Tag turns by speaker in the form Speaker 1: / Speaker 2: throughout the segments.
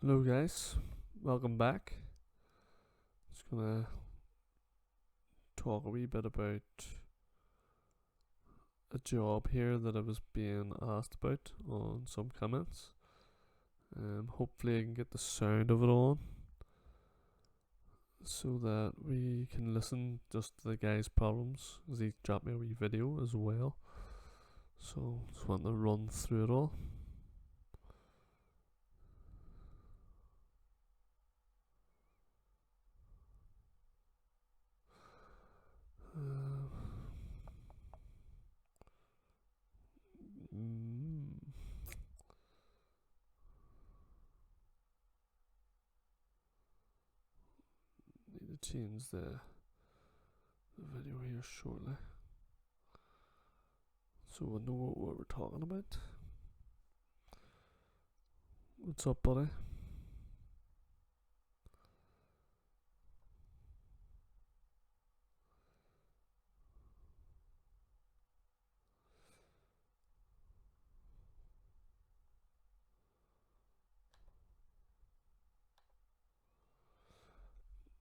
Speaker 1: Hello guys, welcome back. Just gonna talk a wee bit about a job here that I was being asked about on some comments. Hopefully I can get the sound of it on so that we can listen just to the guy's problems, as he dropped me a wee video as well. So just want to run through it all. Need to change the video here shortly so we'll know what we're talking about. What's up, buddy?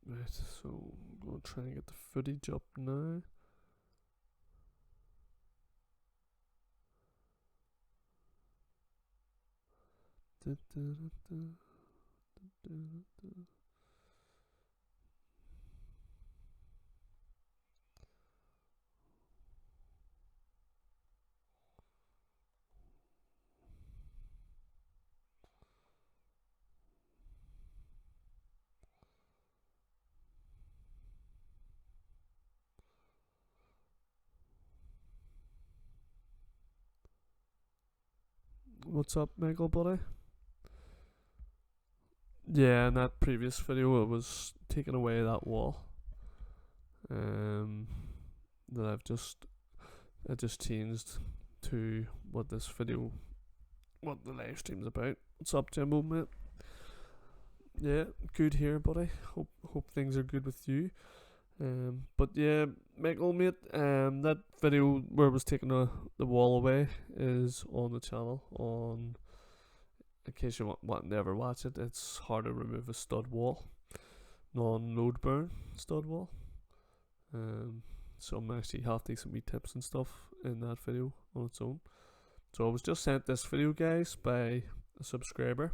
Speaker 1: Right, so I'm going to try and get the footage up now. What's up, Michael, buddy? Yeah, in that previous video, I was taking away that wall. That I just changed to what this video, what the live stream's about. What's up, Jimbo, mate? Yeah, good here, buddy. Hope things are good with you. But yeah, Michael, mate, that video where I was taking the wall away is on the channel. In case you want to ever watch it, it's how to remove a stud wall, non-load burn stud wall. So I'm actually half decent wee tips and stuff in that video on its own. So I was just sent this video, guys, by a subscriber.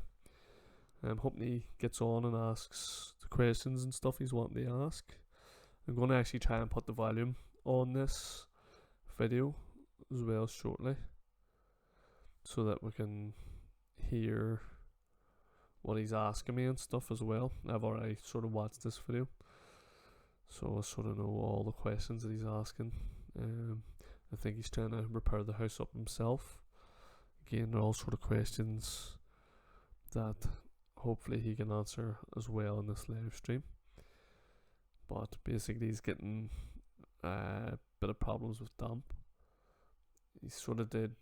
Speaker 1: I'm hoping he gets on and asks the questions and stuff he's wanting to ask. I'm going to actually try and put the volume on this video as well shortly, so that we can hear what he's asking me and stuff as well. I've already sort of watched this video, so I sort of know all the questions that he's asking. I think he's trying to repair the house up himself. Again, they're all sort of questions that hopefully he can answer as well in this live stream. But basically he's getting a bit of problems with damp. He sort of did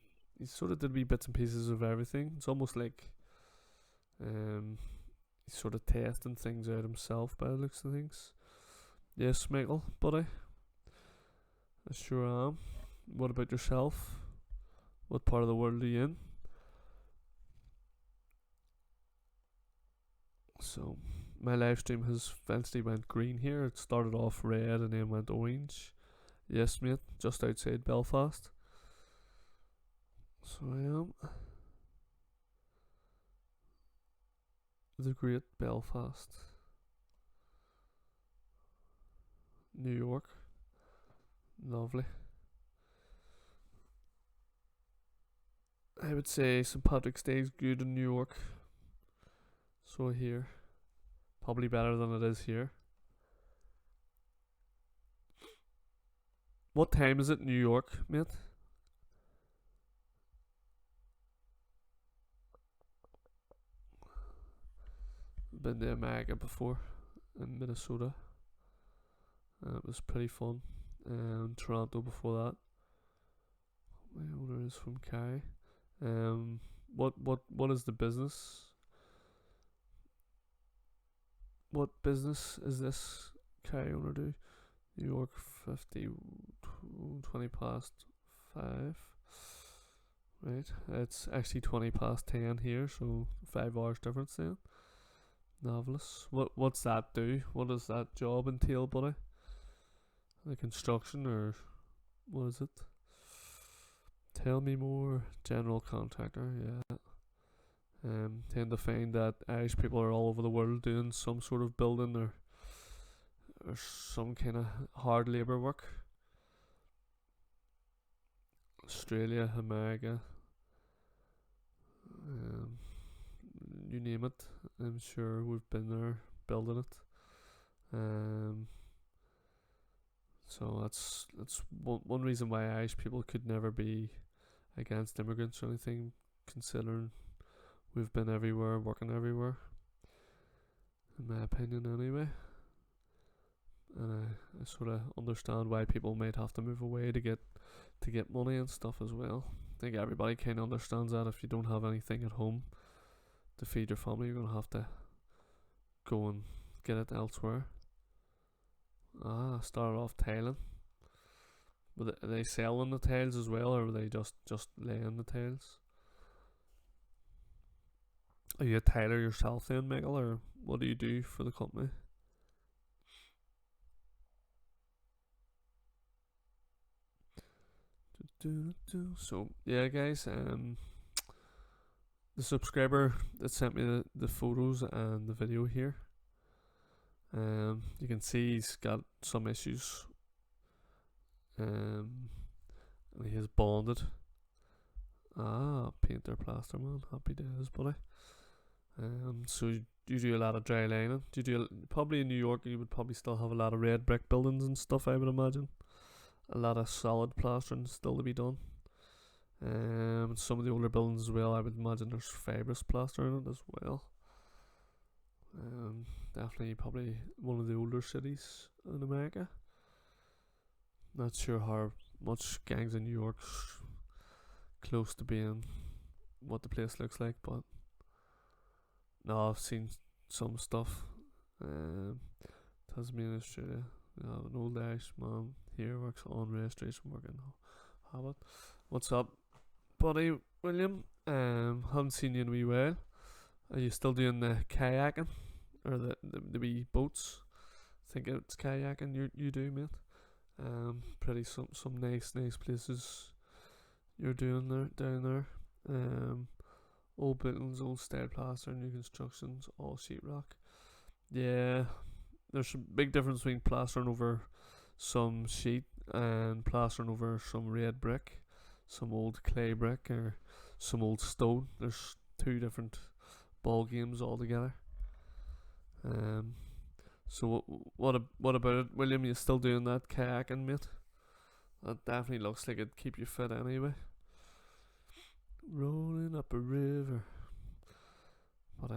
Speaker 1: wee bits and pieces of everything. It's almost like he's sort of testing things out himself by the looks of things. Yes, Michael, buddy, I sure am. What about yourself? What part of the world are you in? So my live stream has eventually went green here. It started off red and then went orange. Yes, mate, just outside Belfast. So I am. The Great Belfast, New York. Lovely. I would say St. Patrick's Day is good in New York. So here, probably better than it is here. What time is it in New York, mate? Been to America before, in Minnesota. It was pretty fun. Toronto before that. My owner is from Kerry. What is the business? What business is this Kerry owner do? New York 20 past 5. Right, it's actually 20 past 10 here, so 5 hours difference then. Novelist. What's that do? What does that job entail, buddy? The construction or what is it? Tell me more. General contractor, yeah. Tend to find that Irish people are all over the world doing some sort of building or some kind of hard labour work. Australia, America, you name it. I'm sure we've been there building it. So that's one reason why Irish people could never be against immigrants or anything, considering we've been everywhere, working everywhere, in my opinion anyway. And I sort of understand why people might have to move away to get money and stuff as well. I think everybody kind of understands that. If you don't have anything at home to feed your family, you're going to have to go and get it elsewhere. Started off tiling. Are they selling the tiles as well, or were they just laying the tiles? Are you a tiler yourself then, Michael, or what do you do for the company? So yeah, guys, the subscriber that sent me the photos and the video here, you can see he's got some issues, and he has bonded. Painter, plaster man, happy days, buddy. So you do a lot of dry lining. Probably in New York you would probably still have a lot of red brick buildings and stuff, I would imagine. A lot of solid plastering still to be done. Some of the older buildings as well, I would imagine there's fibrous plaster in it as well. Definitely probably one of the older cities in America. Not sure how much gangs in New York's close to being what the place looks like, but no, I've seen some stuff. Tasmania, Australia. An old Irish man here works on registration work in Habit. What's up, buddy William? Haven't seen you in a wee while. Are you still doing the kayaking or the wee boats? I think it's kayaking you do, mate. Pretty some nice places you're doing down there. Old buildings, old style plaster, new constructions, all sheetrock. Yeah, there's a big difference between plastering over some sheet and plastering over some red brick, some old clay brick, or some old stone. There's two different ball games altogether. So what about it, William? You still doing that kayaking, mate? That definitely looks like it'd keep you fit anyway. Rolling up a river. But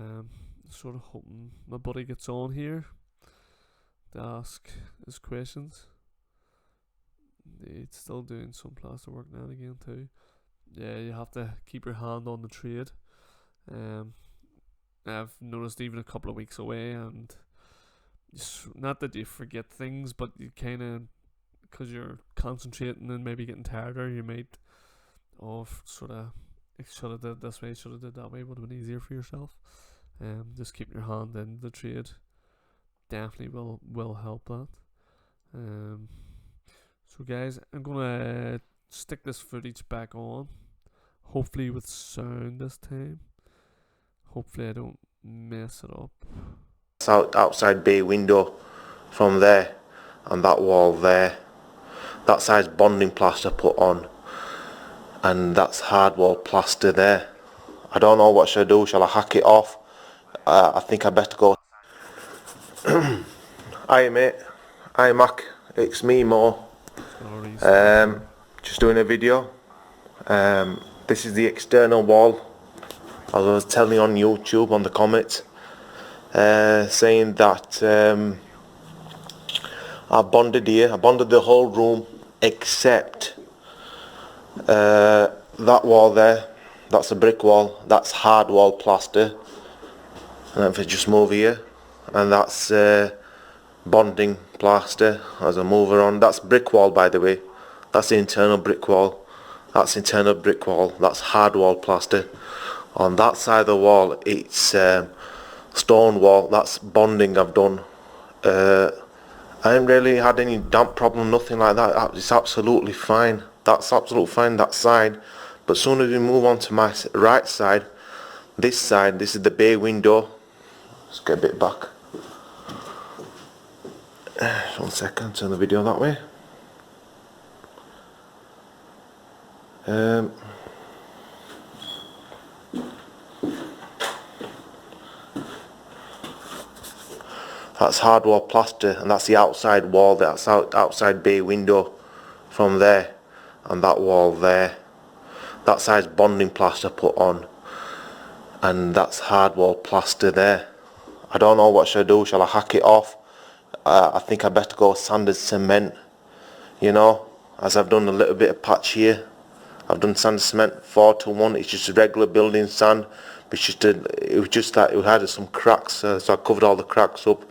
Speaker 1: sort of hoping my buddy gets on here to ask his questions. He's still doing some plaster work now and again too. Yeah, you have to keep your hand on the trade. I've noticed even a couple of weeks away, and not that you forget things, but you kind of, because you're concentrating and maybe getting tireder, you might sort of, should have did this way, should have did that way, would have been easier for yourself. Just keeping your hand in the trade definitely will help that. So guys, I'm gonna stick this footage back on, hopefully with sound this time. Hopefully I don't mess it up.
Speaker 2: Outside bay window from there, and that wall there, that side's bonding plaster put on, and that's hard wall plaster there. I don't know what should I do. Shall I hack it off? I think I better go. Hi mate, hi Mac, it's me Mo. Just doing a video. This is the external wall. As I was telling you on YouTube on the comments, saying that I bonded here. I bonded the whole room except that wall there. That's a brick wall. That's hard wall plaster. And if I just move here, and that's bonding plaster. As I move around, that's brick wall, by the way. That's the internal brick wall. That's internal brick wall. That's hard wall plaster. On that side of the wall, it's stone wall. That's bonding I've done. I haven't really had any damp problem, nothing like that. It's absolutely fine. That's absolutely fine, that side. But as soon as we move on to my right side, this is the bay window. Let's get a bit back. 1 second, turn the video that way. That's hardwall plaster, and that's the outside wall. That's outside bay window from there, and that wall there. That side's bonding plaster put on, and that's hardwall plaster there. I don't know what should I do. Shall I hack it off? I think I better go sanded cement. You know, as I've done a little bit of patch here. I've done sanded cement 4-to-1. It's just a regular building sand. It was just that it had some cracks, so I covered all the cracks up.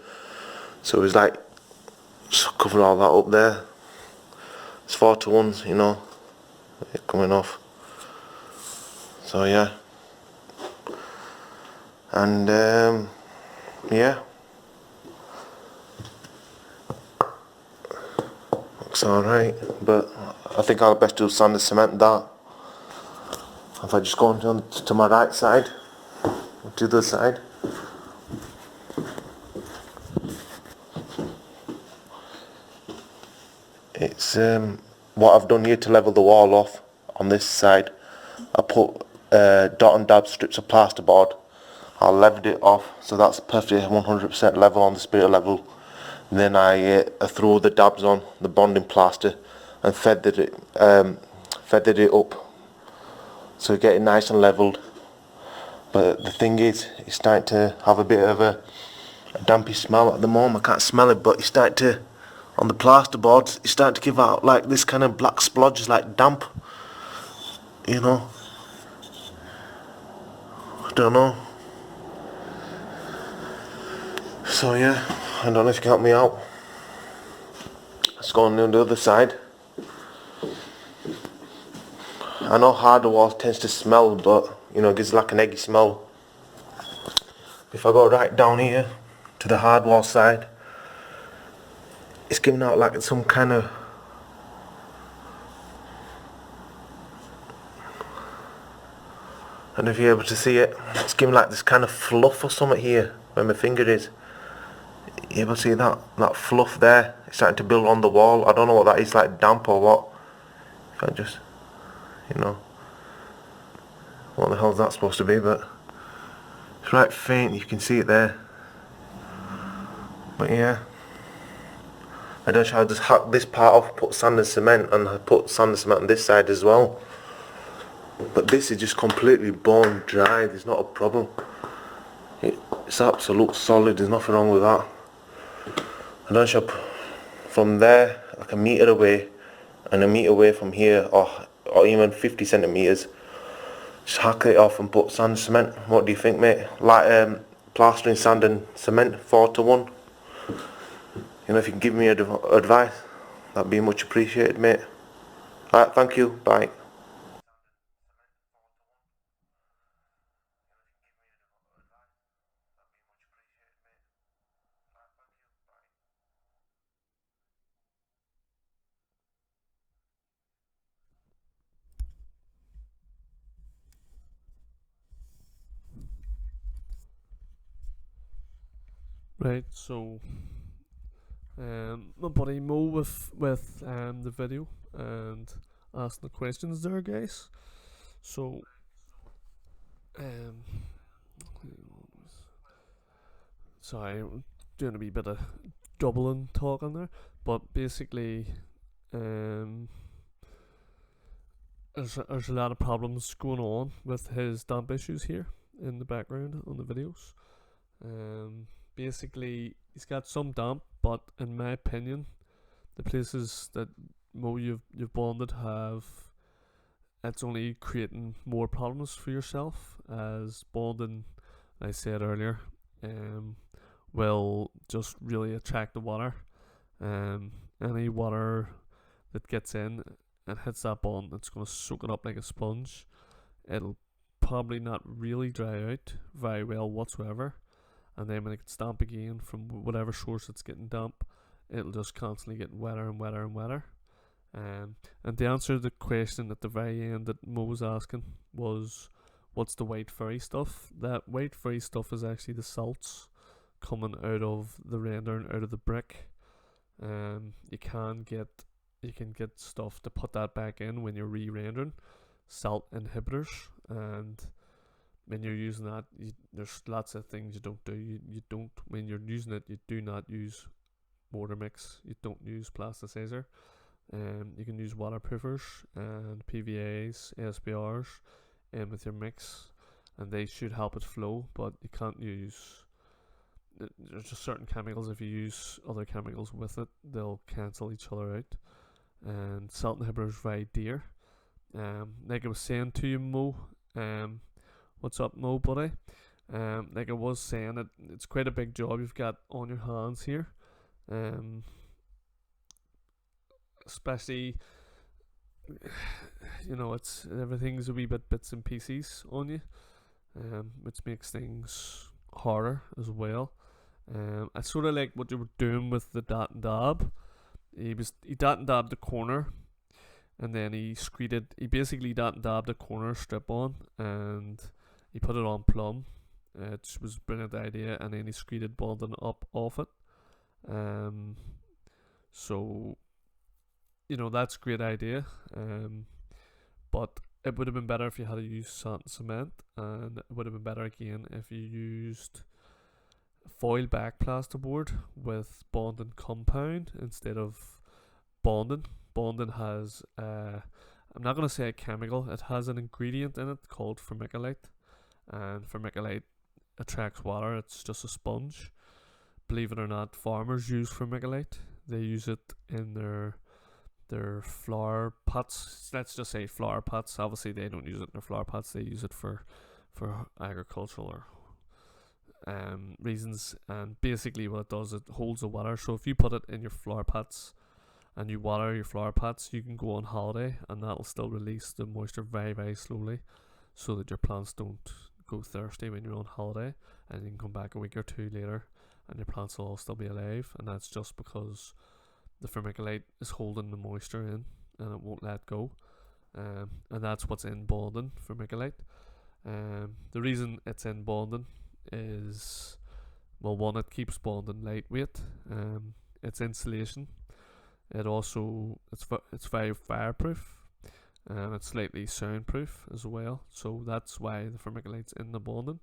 Speaker 2: So it was like, just cover all that up there. It's 4-to-1s, you know, coming off. So yeah. And yeah. Looks alright, but I think I'll best do sand and cement that. If I just go on to my right side, to the side. It's what I've done here to level the wall off on this side. I put dot and dab strips of plasterboard. I leveled it off, so that's perfectly 100% level on the spirit level. And then I threw the dabs on the bonding plaster and feathered it up, so get it nice and leveled. But the thing is, it's starting to have a bit of a dampy smell at the moment. I can't smell it, but it's starting to, on the plasterboards, it's starting to give out like this kind of black splodges, like damp. You know, I don't know. So yeah, I don't know if you can help me out. Let's go on the other side. I know harder wall tends to smell, but you know, it gives like an eggy smell. If I go right down here to the hard wall side, it's giving out like some kind of, I don't know if you're able to see it, it's giving like this kind of fluff or something here where my finger is. You able to see that fluff there? It's starting to build on the wall. I don't know what that is, like damp or what. If I just, you know, what the hell is that supposed to be? But it's right faint, you can see it there. But yeah, I don't know, shall I just hack this part off, put sand and cement, and I put sand and cement on this side as well. But this is just completely bone dry, there's not a problem. It's absolute solid, there's nothing wrong with that. I don't know, from there, like a metre away, and a metre away from here, or even 50 centimetres, just hack it off and put sand and cement. What do you think, mate? Like plastering sand and cement 4-to-1. You know, if you can give me advice, that'd be much appreciated, mate. Alright, thank you, bye.
Speaker 1: Right, so my buddy Mo with the video and asking the questions there, guys. So sorry, I'm doing a wee bit of doubling talking there, but basically there's a lot of problems going on with his damp issues here in the background on the videos. Basically, he's got some damp, but in my opinion, the places that Mo you've bonded have, it's only creating more problems for yourself, as bonding, I said earlier, will just really attract the water. Any water that gets in and hits that bond, it's going to soak it up like a sponge. It'll probably not really dry out very well whatsoever, and then when it gets damp again from whatever source it's getting damp, it'll just constantly get wetter and wetter and wetter. And the answer to the question at the very end that Mo was asking was, what's the white furry stuff? That white furry stuff is actually the salts coming out of the render and out of the brick. You can get stuff to put that back in when you're re-rendering, salt inhibitors, and when you're using that, there's lots of things you don't do. You don't, when you're using it, you do not use mortar mix. You don't use plasticizer. You can use waterproofers and PVAs, SBRs, with your mix, and they should help it flow. But you can't use. There's just certain chemicals. If you use other chemicals with it, they'll cancel each other out. And salt inhibitor is very dear. Like I was saying to you, Mo. What's up, Mo, buddy? Like I was saying, it's quite a big job you've got on your hands here. Especially, it's everything's a wee bit bits and pieces on you, which makes things harder as well. I sort of like what you were doing with the dot and dab. He dot and dabbed the corner, and then he basically dot and dabbed the corner strip on, and he put it on plumb. It was a brilliant idea, and then he screeded bonding up off it. So that's a great idea. But it would have been better if you had to use sand and cement, and it would have been better again if you used foil back plasterboard with bonding compound instead of bonding. Bonding has I'm not going to say a chemical, it has an ingredient in it called vermiculite, and vermiculite attracts water. It's just a sponge. Believe it or not, farmers use vermiculite. They use it in their flower pots. Let's just say flower pots. Obviously they don't use it in their flower pots, they use it for agricultural or reasons. And basically what it does, it holds the water. So if you put it in your flower pots and you water your flower pots, you can go on holiday and that'll still release the moisture very, very slowly, so that your plants don't go thirsty when you're on holiday, and you can come back a week or two later and your plants will all still be alive. And that's just because the vermiculite is holding the moisture in and it won't let go. And that's what's in bonding, vermiculite. The reason it's in bonding is, well, one, it keeps bonding lightweight. It's insulation. It's very fireproof. It's slightly soundproof as well. So that's why the vermiculite's in the bonding.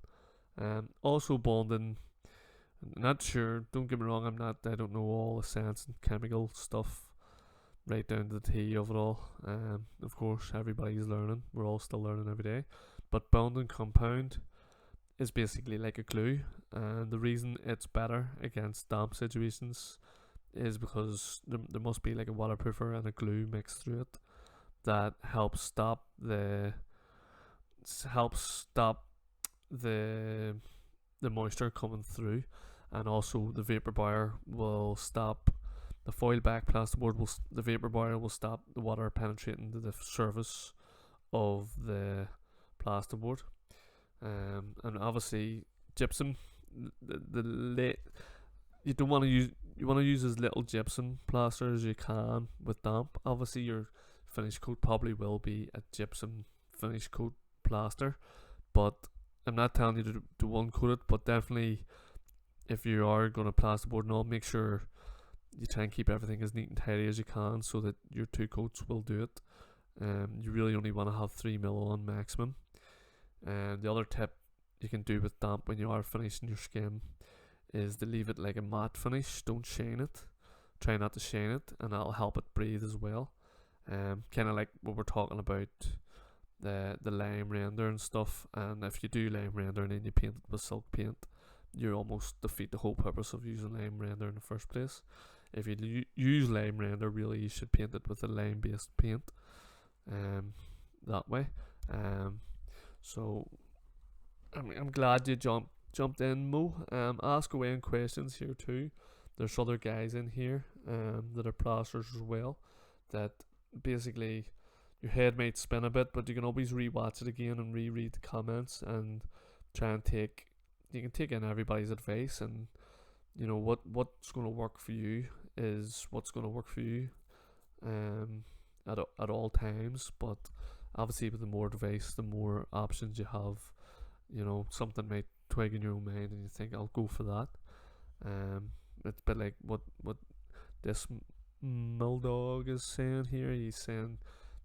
Speaker 1: Also bonding, not sure, don't get me wrong, I don't know all the science and chemical stuff right down to the T of it all. Of course, everybody's learning. We're all still learning every day. But bonding compound is basically like a glue, and the reason it's better against damp situations is because there must be like a waterproofer and a glue mixed through it that helps stop the moisture coming through, and also the vapor barrier will stop the foil back plasterboard. The vapor barrier will stop the water penetrating to the surface of the plasterboard. And obviously gypsum, you don't want to use. You want to use as little gypsum plaster as you can with damp. Obviously, your finish coat probably will be a gypsum finish coat plaster, but I'm not telling you to one coat it. But definitely, if you are going to plasterboard and all, make sure you try and keep everything as neat and tidy as you can, so that your two coats will do it. You really only want to have 3 mil on maximum. And the other tip you can do with damp when you are finishing your skim is to leave it like a matte finish. Don't shine it. Try not to shine it, and that'll help it breathe as well. Kind of like what we're talking about, the lime render and stuff. And if you do lime render and then you paint it with silk paint, you almost defeat the whole purpose of using lime render in the first place. If you use lime render, really you should paint it with a lime based paint, that way. So I'm glad you jumped in, Mo. Ask away in questions here too. There's other guys in here that are plasters as well, that basically your head might spin a bit, but you can always re-watch it again and reread the comments and try and take you can take in everybody's advice, and you know what's going to work for you is what's going to work for you, at all times. But obviously, with the more advice, the more options you have. You know, something might twig in your own mind, and you think, I'll go for that. It's a bit like what this Dog is saying here. He's saying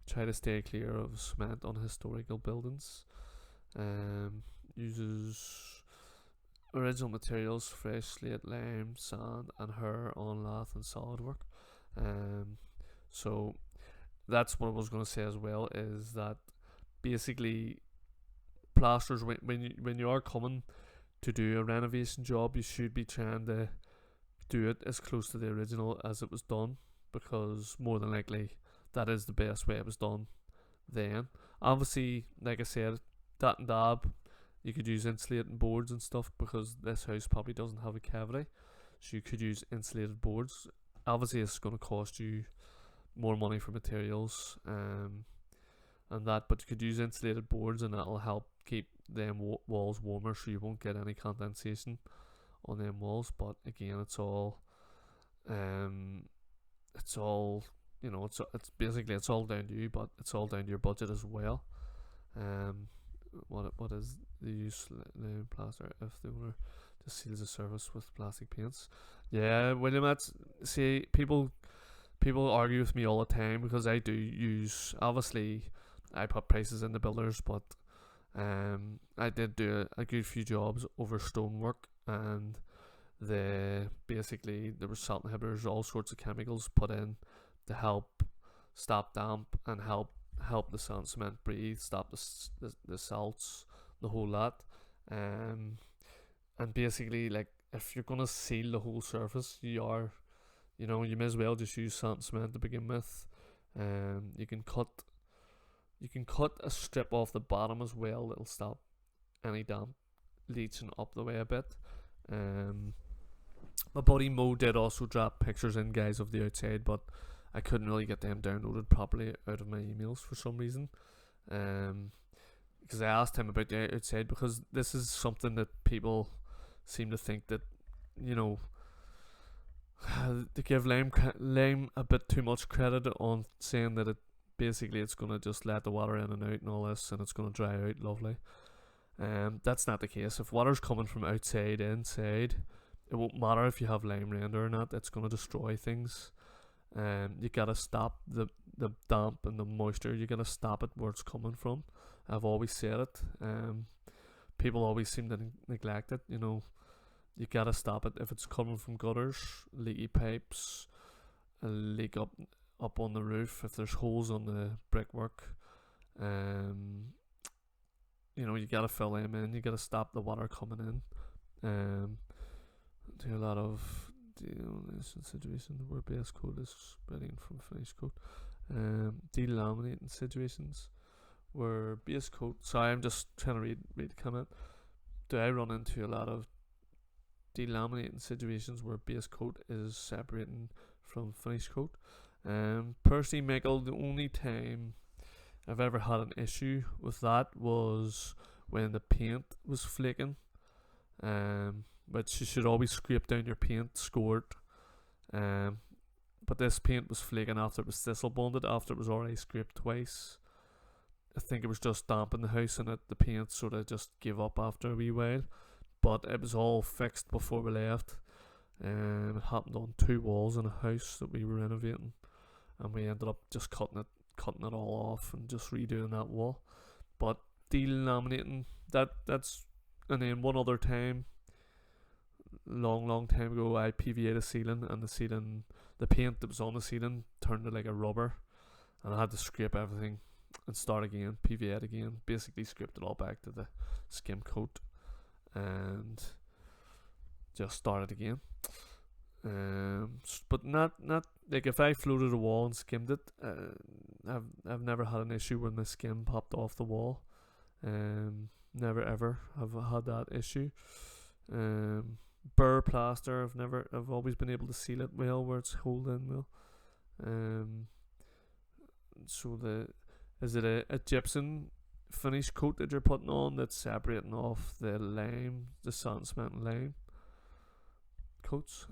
Speaker 1: try to stay clear of cement on historical buildings. Uses original materials, fresh slate, lime, sand, and hair on lath and SolidWork. So that's what I was going to say as well. Is that basically plasters, when you are coming to do a renovation job, you should be trying to do it as close to the original as it was done, because more than likely that is the best way it was done then. Obviously, like I said, that and dab, you could use insulating boards and stuff, because this house probably doesn't have a cavity, so you could use insulated boards. Obviously it's going to cost you more money for materials, and that, but you could use insulated boards, and that'll help keep them walls warmer, so you won't get any condensation on them walls. But again, it's all you know, it's basically it's all down to you, but it's all down to your budget as well. What is the use in plaster if the owner just seals the surface with plastic paints? Yeah, William, that's, see, people argue with me all the time, because I do use, obviously I put prices in the builders, but I did do a good few jobs over stonework, and basically there were salt inhibitors, all sorts of chemicals put in to help stop damp and help the sand cement breathe, stop the salts, the whole lot. And basically, like, if you're gonna seal the whole surface, you may as well just use sand cement to begin with. You can cut a strip off the bottom as well that'll stop any damp leaching up the way a bit. My buddy Mo did also drop pictures in, guys, of the outside, but I couldn't really get them downloaded properly out of my emails for some reason. Because I asked him about the outside, because this is something that people seem to think that, you know, they give lime a bit too much credit on saying that it's going to just let the water in and out and all this, and it's going to dry out lovely. That's not the case. If water's coming from outside inside, it won't matter if you have lime render or not. It's going to destroy things. You gotta stop the damp and the moisture. You gotta stop it where it's coming from. I've always said it. People always seem to neglect it. You know, you gotta stop it if it's coming from gutters, leaky pipes, a leak up on the roof. If there's holes on the brickwork, you know, you gotta fill them in. You gotta stop the water coming in. Do a lot of situation where base coat is spreading from finish coat. Delaminating situations where base coat. Sorry, I'm just trying to read the comment. Do I run into a lot of delaminating situations where base coat is separating from finish coat? Personally, Michael, the only time I've ever had an issue with that was when the paint was flaking. But you should always scrape down your paint, score it. But this paint was flaking after it was thistle bonded, after it was already scraped twice. I think it was just damp in the house, and the paint sort of just gave up after a wee while. But it was all fixed before we left. It happened on 2 walls in a house that we were renovating, and we ended up just cutting it all off and just redoing that wall. But delaminating, that's, and then one other time, long time ago, I PVA'd a ceiling, and the paint that was on the ceiling turned to like a rubber, and I had to scrape everything and start again, PVA it again, basically scraped it all back to the skim coat and just started again. But not like, if I floated a wall and skimmed it, I've never had an issue when the skim popped off the wall. Never ever have had that issue. Burr plaster, I've always been able to seal it well where it's holding well. So is it a gypsum finish coat that you're putting on that's separating off the lime, the sand, cement and lime coats.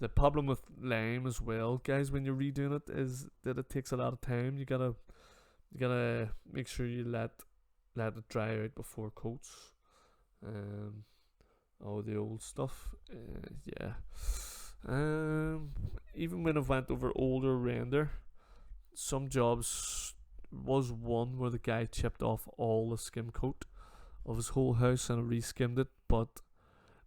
Speaker 1: The problem with lime as well, guys, when you're redoing it, is that it takes a lot of time. You gotta make sure you let it dry out before coats. All the old stuff. Yeah. Even when I've went over older render, some jobs was one where the guy chipped off all the skim coat of his whole house and re-skimmed it, but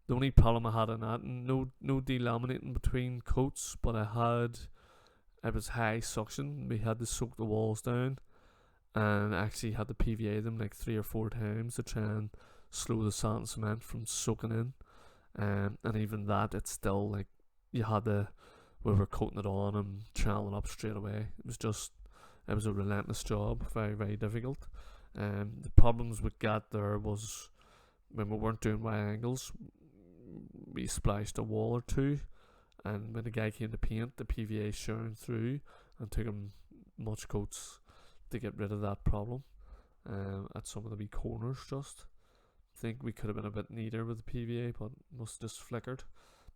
Speaker 1: the only problem I had in that, no delaminating between coats, but it was high suction. We had to soak the walls down, and actually had to PVA them like 3 or 4 times to try and slow the sand and cement from soaking in. And even that, it's still like we were coating it on and channeling up straight away. It was a relentless job, very, very difficult. The problems we got there was when we weren't doing right angles, we splashed a wall or two, and when the guy came to paint, the PVA shone through, and took him much coats to get rid of that problem. At some of the wee corners, just think we could have been a bit neater with the PVA, but must have just flickered.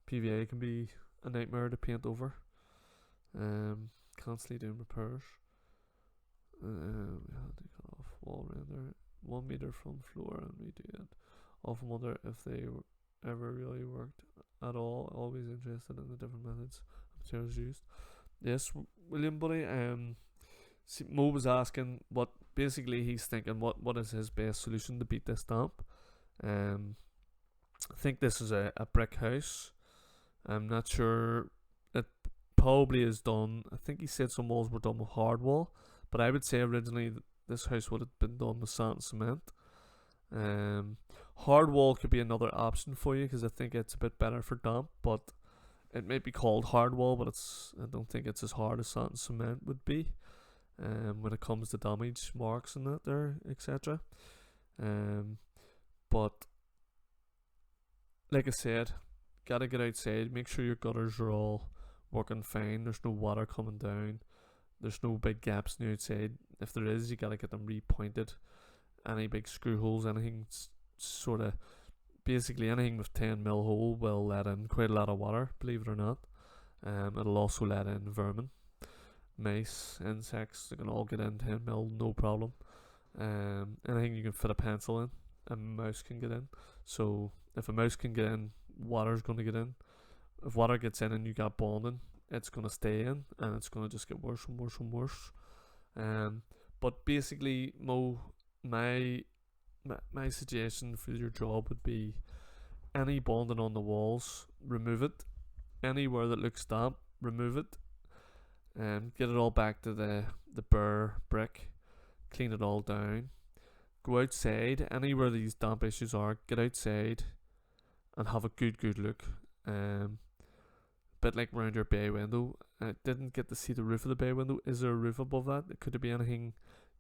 Speaker 1: PVA can be a nightmare to paint over. Constantly doing repairs. We had to cut off wall render 1 meter from floor and redo it. Often wonder if they ever really worked at all. Always interested in the different methods and materials used. Yes, William, buddy. Mo was asking what basically he's thinking. What is his best solution to beat this damp? I think this is a brick house. I'm not sure. It probably is done. I think he said some walls were done with hard wall, but I would say originally this house would have been done with sand and cement. Hard wall could be another option for you because I think it's a bit better for damp, but it may be called hard wall, but I don't think it's as hard as sand and cement would be. When it comes to damage marks and that there, etc. But like I said, gotta get outside, make sure your gutters are all working fine, there's no water coming down, there's no big gaps on the outside. If there is, you gotta get them repointed. Any big screw holes, anything sort of, basically anything with 10mm hole will let in quite a lot of water, believe it or not. It'll also let in vermin, mice, insects, they can all get in 10mm, no problem. Anything you can fit a pencil in, a mouse can get in. So if a mouse can get in, water's going to get in. If water gets in and you got bonding, it's going to stay in, and it's going to just get worse and worse and worse. But basically, my suggestion for your job would be any bonding on the walls, remove it. Anywhere that looks damp, remove it. Get it all back to the bare brick, clean it all down, go outside. Anywhere these damp issues are, get outside and have a good look. Bit like round your bay window. I didn't get to see the roof of the bay window. Is there a roof above that? Could there be anything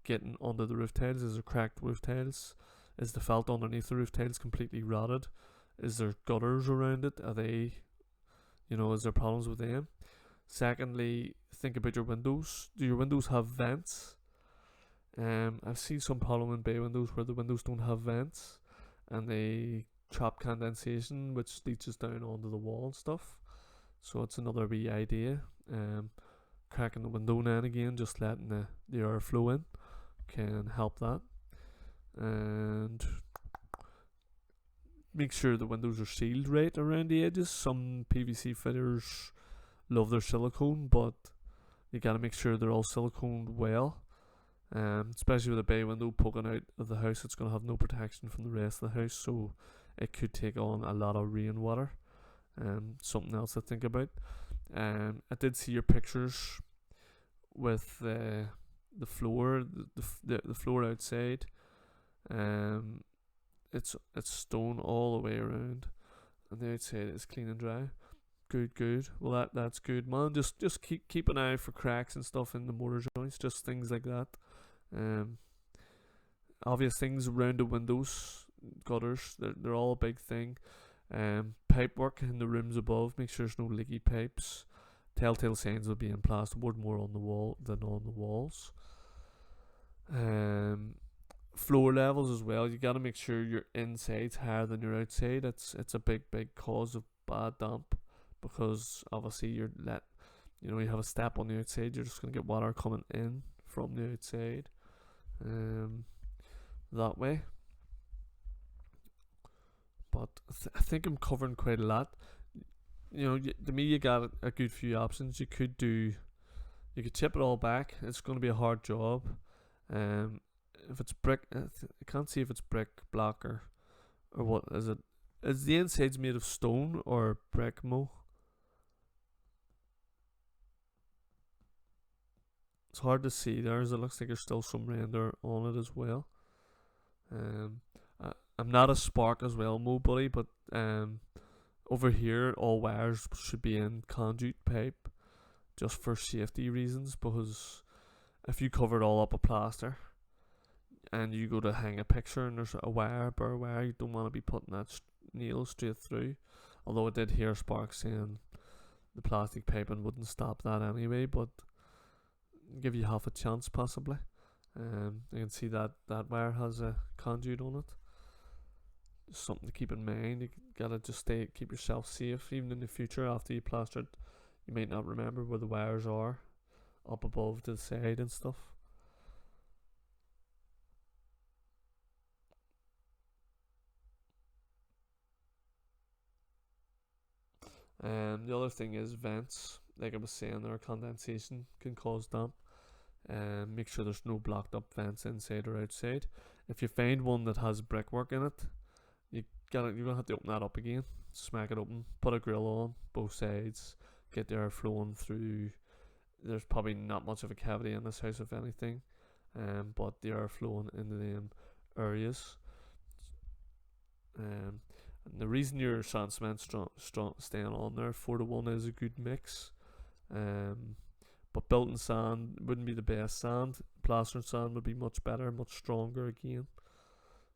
Speaker 1: getting under the roof tiles? Is there cracked roof tiles? Is the felt underneath the roof tiles completely rotted? Is there gutters around it? Are they, is there problems with them? Secondly, think about your windows. Do your windows have vents? I've seen some problem in bay windows where the windows don't have vents and they trap condensation, which leaches down onto the wall and stuff. So it's another wee idea. Cracking the window now and again, just letting the air flow in, can help that. And make sure the windows are sealed right around the edges. Some PVC fitters love their silicone, but you gotta make sure they're all siliconed well. Especially with a bay window poking out of the house, it's gonna have no protection from the rest of the house, so it could take on a lot of rainwater. Something else to think about. I did see your pictures with the floor, the floor outside. It's stone all the way around, and the outside is clean and dry. Good. Well, that's good, man. Just keep an eye for cracks and stuff in the mortar joints, just things like that. Obvious things around the windows, gutters, they're all a big thing. Pipe work in the rooms above, make sure there's no leaky pipes. Telltale signs will be in plasterboard more on the wall than on the walls. floor levels as well. You got to make sure your inside's higher than your outside. It's a big cause of bad damp, because obviously you have a step on the outside, you're just gonna get water coming in from the outside, that way. But I think I'm covering quite a lot. To me, you got a good few options. You could chip it all back. It's going to be a hard job. If it's brick, I can't see if it's brick, block, or what is it? Is the insides made of stone or brick, Mo? It's hard to see there, as it looks like there's still some render on it as well. I'm not a spark as well, Mo buddy, but over here all wires should be in conduit pipe, just for safety reasons, because if you cover it all up with plaster and you go to hang a picture and there's a bare wire, you don't want to be putting that nail straight through. Although I did hear Spark saying the plastic piping wouldn't stop that anyway, but give you half a chance possibly. You can see that wire has a conduit on it. Just something to keep in mind. You gotta just keep yourself safe, even in the future after you plaster it. You might not remember where the wires are, up above to the side and stuff. The other thing is vents. Like I was saying, there, condensation can cause damp. Make sure there's no blocked up vents inside or outside. If you find one that has brickwork in it, you're gonna have to open that up again, smack it open, put a grill on both sides, get the air flowing through. There's probably not much of a cavity in this house, if anything, but the air flowing into them areas. And the reason your sand cement strong staying on there 4:1 is a good mix. But built-in sand wouldn't be the best sand. Plastering sand would be much better, much stronger again.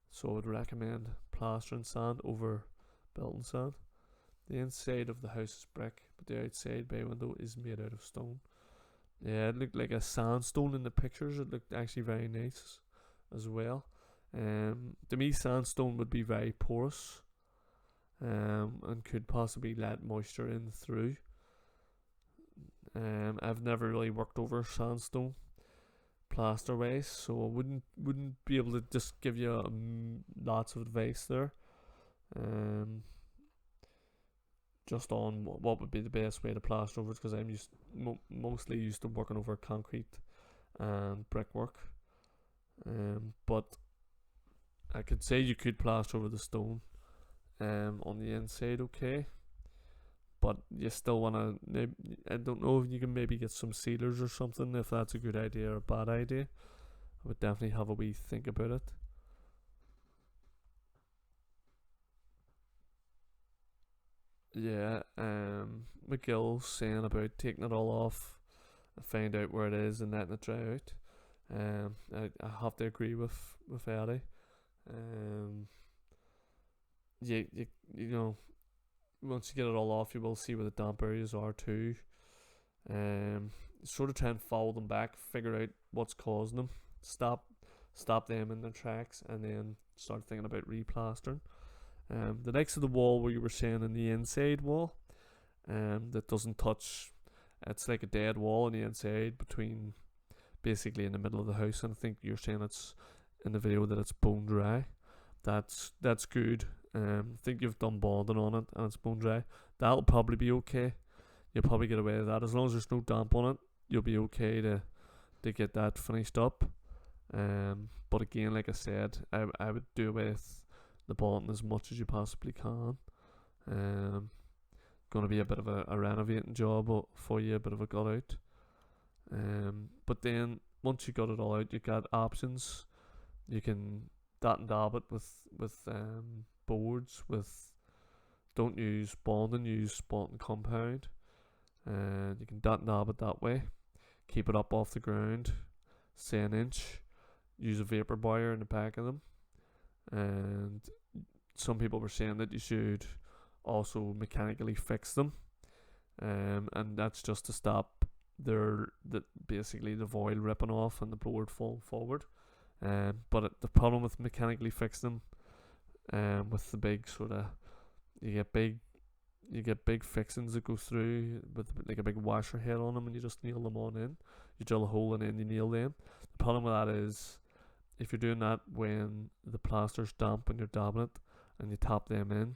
Speaker 1: So I would recommend plastering sand over built-in sand. The inside of the house is brick, but the outside bay window is made out of stone. Yeah, it looked like a sandstone in the pictures. It looked actually very nice as well. To me, sandstone would be very porous, and could possibly let moisture in through. I've never really worked over sandstone plaster wise, so I wouldn't be able to just give you lots of advice there. Just on what would be the best way to plaster over it, because I'm mostly used to working over concrete and brickwork. But I could say you could plaster over the stone on the inside, okay. But you still want to, I don't know if you can maybe get some sealers or something, if that's a good idea or a bad idea. I would definitely have a wee think about it. Yeah, McGill's saying about taking it all off and find out where it is and letting it dry out. I have to agree with Eddie. You know, once you get it all off, you will see where the damp areas are too. Sort of try and follow them back, figure out what's causing them, stop them in their tracks, and then start thinking about replastering. The next to the wall where you were saying in the inside wall, that doesn't touch, it's like a dead wall on the inside between, basically in the middle of the house, and I think you're saying it's in the video that it's bone dry. That's good. I think you've done bonding on it and it's bone dry. That'll probably be okay. You'll probably get away with that as long as there's no damp on it. You'll be okay to get that finished up. But again, like I said, I would do away with the bonding as much as you possibly can. Going to be a bit of a renovating job for you, a bit of a gut out. But then once you got it all out, you got options. You can dot and dab it with boards. Don't use bonding, use spot compound, and you can dot and dab it that way. Keep it up off the ground, say an inch. Use a vapor buyer in the back of them, and some people were saying that you should also mechanically fix them, and that's just to stop basically the void ripping off and the board falling forward. The problem with mechanically fixing them, with the big sort of, you get big fixings that go through with like a big washer head on them, and you just nail them on in. You drill a hole and then you nail them. The problem with that is, if you're doing that when the plaster's damp and you're dabbing it and you tap them in,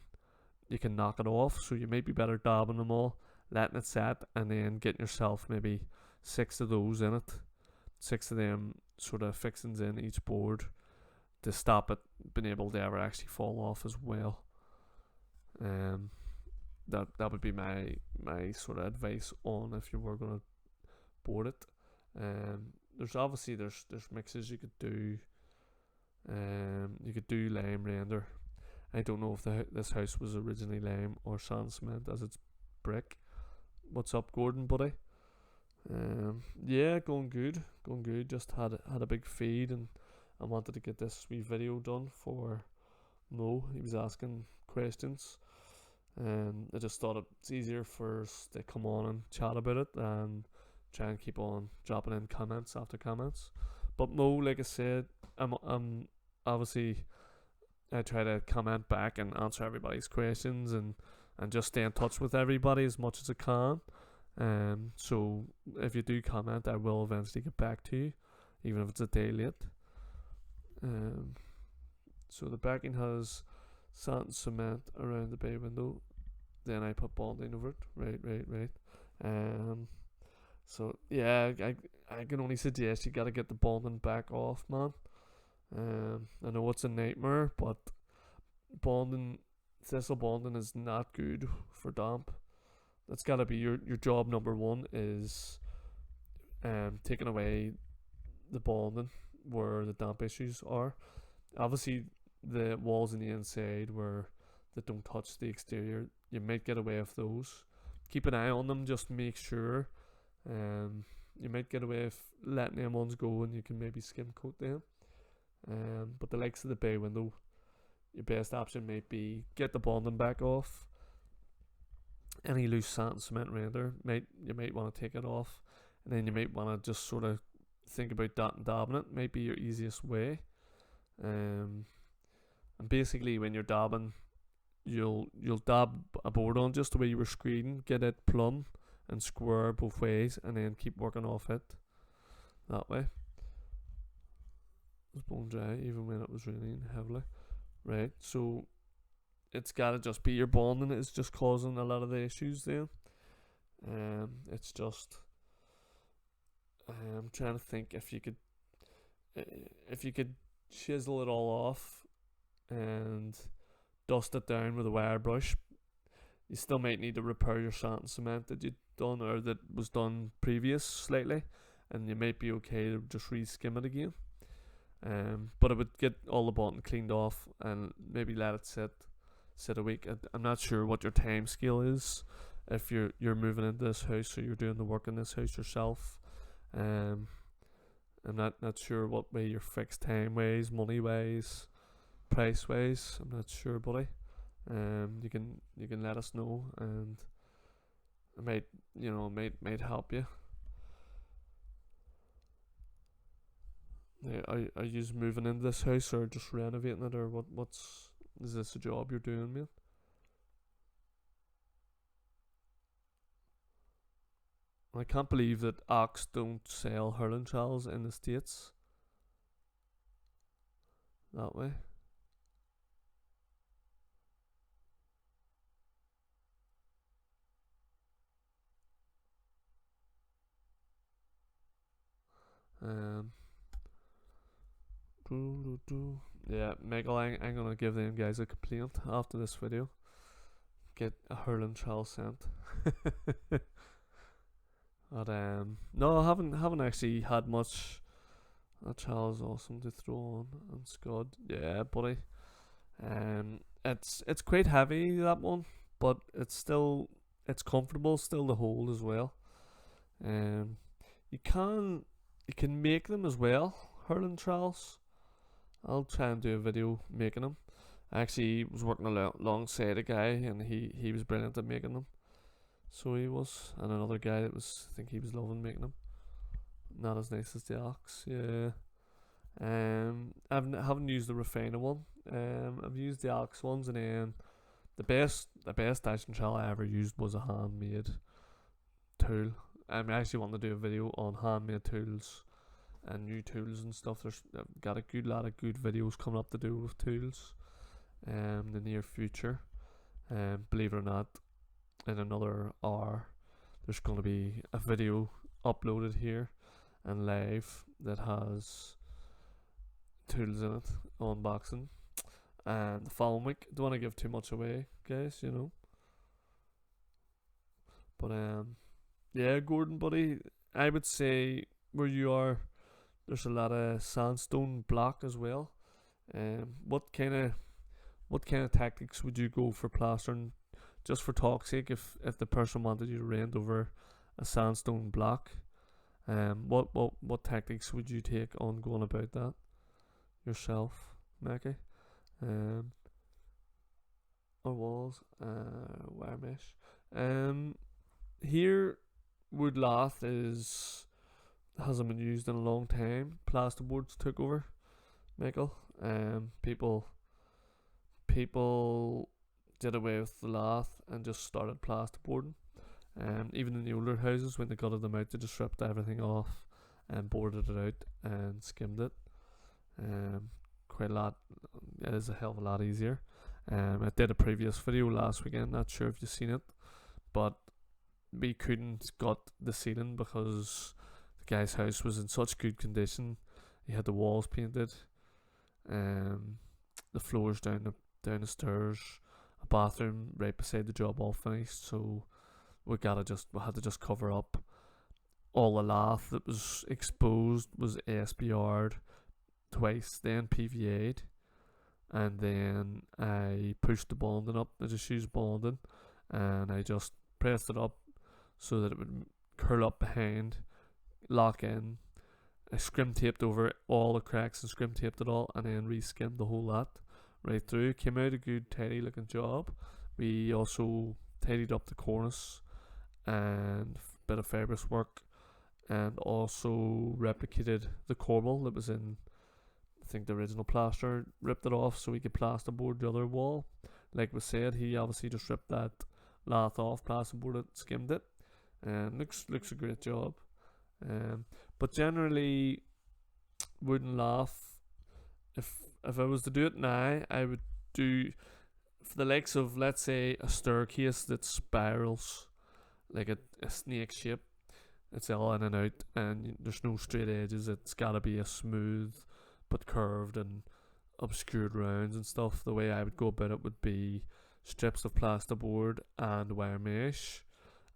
Speaker 1: you can knock it off. So you might be better dabbing them all, letting it set, and then getting yourself maybe 6 of those in it, 6 of them sort of fixings in each board, to stop it being able to ever actually fall off as well. That would be my sort of advice on if you were gonna board it. There's obviously there's mixes you could do. You could do lime render. I don't know if this house was originally lime or sand cement, as it's brick. What's up, Gordon, buddy? Yeah, going good. Just had a big feed, and I wanted to get this wee video done for Mo. He was asking questions, and I just thought it's easier for us to come on and chat about it and try and keep on dropping in comments after comments. But Mo, like I said, I'm obviously, I try to comment back and answer everybody's questions, and just stay in touch with everybody as much as I can. So if you do comment, I will eventually get back to you, even if it's a day late. So the backing has sand and cement around the bay window. Then I put bonding over it. Right. So yeah, I can only suggest you gotta get the bonding back off, man. I know it's a nightmare, but thistle bonding is not good for damp. That's gotta be your job number one, is taking away the bonding where the damp issues are. Obviously, the walls in the inside that don't touch the exterior, you might get away with those. Keep an eye on them, just make sure. You might get away with letting them ones go, and you can maybe skim coat them. But the likes of the bay window, your best option might be get the bonding back off. Any loose sand and cement render, you might want to take it off, and then you might want to just sort of think about that and dabbing it. Might be your easiest way. And basically, when you're dabbing, you'll dab a board on just the way you were screening, get it plumb and square both ways, and then keep working off it that way. It was bone dry even when it was raining heavily. Right, so it's gotta just be your bonding is just causing a lot of the issues then. It's just I'm trying to think if you could chisel it all off and dust it down with a wire brush. You still might need to repair your sand and cement that you done, or that was done previous slightly, and you might be okay to just re-skim it again. But it would get all the bonding cleaned off and maybe let it sit a week. I'm not sure what your time scale is if you're moving into this house or you're doing the work in this house yourself. I'm not sure what way you're fixed time ways, money ways, price ways. I'm not sure, buddy. You can let us know, and it might help you. Yeah, are you just moving into this house or just renovating it, or is this a job you're doing, man? I can't believe that Ox don't sell hurling trowels in the States that way. Yeah, Michael, I'm gonna give them guys a complaint after this video. Get a hurling trowel sent. But no, I haven't actually had much. That trowel's awesome to throw on and scud. Yeah, buddy. It's quite heavy, that one, but it's comfortable still to hold as well. You can make them as well, hurling trowels. I'll try and do a video making them. I actually was working alongside a guy, and he was brilliant at making them. So he was, and another guy I think he was loving making them. Not as nice as the Ox, yeah. Haven't used the REFINA one. I've used the Alex ones, and then the best Dyson trowel I ever used was a handmade tool. I actually want to do a video on handmade tools and new tools and stuff. I've got a good lot of good videos coming up to do with tools in the near future. Believe it or not, in another hour there's going to be a video uploaded here and live that has tools in it, unboxing. And the following week, don't want to give too much away, guys, you know. But yeah, Gordon, buddy, I would say where you are, there's a lot of sandstone block as well. What kind of tactics would you go for plastering? Just for talk's sake, if the person wanted you to rent over a sandstone block, what tactics would you take on going about that yourself, Mackie? Or walls, wire mesh. Here, wood lath hasn't been used in a long time. Plasterboards took over, Michael. People did away with the lath and just started plasterboarding. Even in the older houses, when they gutted them out, they just ripped everything off and boarded it out and skimmed it. Quite a lot. It is a hell of a lot easier. I did a previous video last weekend. Not sure if you've seen it, but we couldn't gut the ceiling because the guy's house was in such good condition. He had the walls painted, the floors down the stairs, a bathroom right beside the job all finished. So we had to just cover up. All the lath that was exposed was ASBR'd twice, then PVA'd, and then I pushed the bonding up. I just used bonding, and I just pressed it up so that it would curl up behind, lock in. I scrim taped over all the cracks and scrim taped it all, and then re-skimmed the whole lot right through. Came out a good tidy looking job. We also tidied up the cornice and bit of fibrous work, and also replicated the corbel that was in, I think, the original plaster. Ripped it off so we could plasterboard the other wall. Like we said, he obviously just ripped that lath off, plasterboarded it, skimmed it, and looks a great job. But generally, wooden lath, if I was to do it now, I would do for the likes of, let's say, a staircase that spirals like a snake shape. It's all in and out, and there's no straight edges. It's gotta be a smooth but curved and obscured rounds and stuff. The way I would go about it would be strips of plasterboard and wire mesh.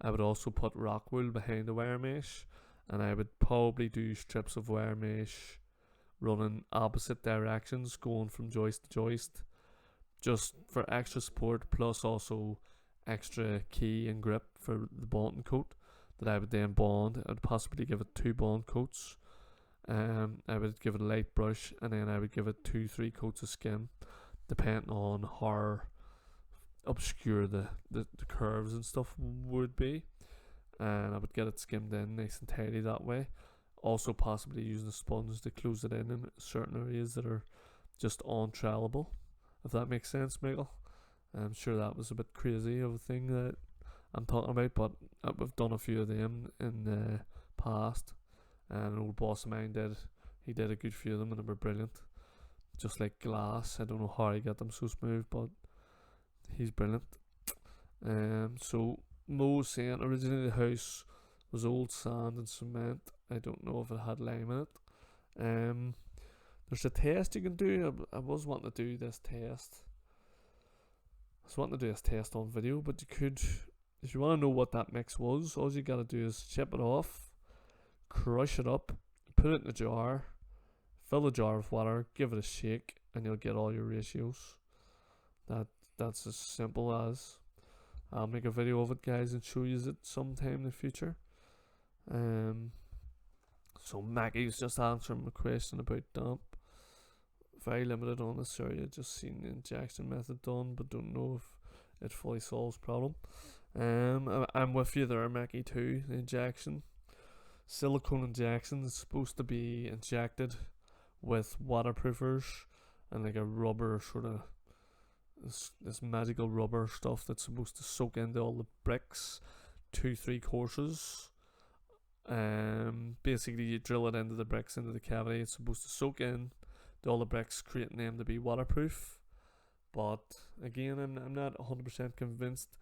Speaker 1: I would also put rock wool behind the wire mesh, and I would probably do strips of wire mesh running opposite directions, going from joist to joist, just for extra support, plus also extra key and grip for the bonding coat that I would then bond. I would possibly give it 2 bond coats. I would give it a light brush, and then I would give it 2-3 coats of skim, depending on how obscure the curves and stuff would be. And I would get it skimmed in nice and tidy that way. Also possibly using a sponge to close it in certain areas that are just untrowelable, if that makes sense, Michael. I'm sure that was a bit crazy of a thing that I'm talking about, but we've done a few of them in the past, and an old boss of mine he did a good few of them, and they were brilliant, just like glass. I don't know how he got them so smooth, but he's brilliant. So Mo was saying originally the house was old sand and cement. I don't know if it had lime in it. There's a test you can do. I was wanting to do this test. I was wanting to do this test on video, but you could, if you want to know what that mix was, all you gotta do is chip it off, crush it up, put it in a jar, fill the jar with water, give it a shake, and you'll get all your ratios. That's as simple as. I'll make a video of it, guys, and show you it sometime in the future. So Maggie's just answering my question about damp. Very limited on this area, just seen the injection method done, but don't know if it fully solves problem. I'm with you there, Mackie, too. The injection, silicone injection is supposed to be injected with waterproofers and like a rubber sort of this magical rubber stuff that's supposed to soak into all the bricks 2-3 courses. Basically you drill it into the bricks, into the cavity. It's supposed to soak in to all the bricks, creating them to be waterproof. But again, I'm not 100% convinced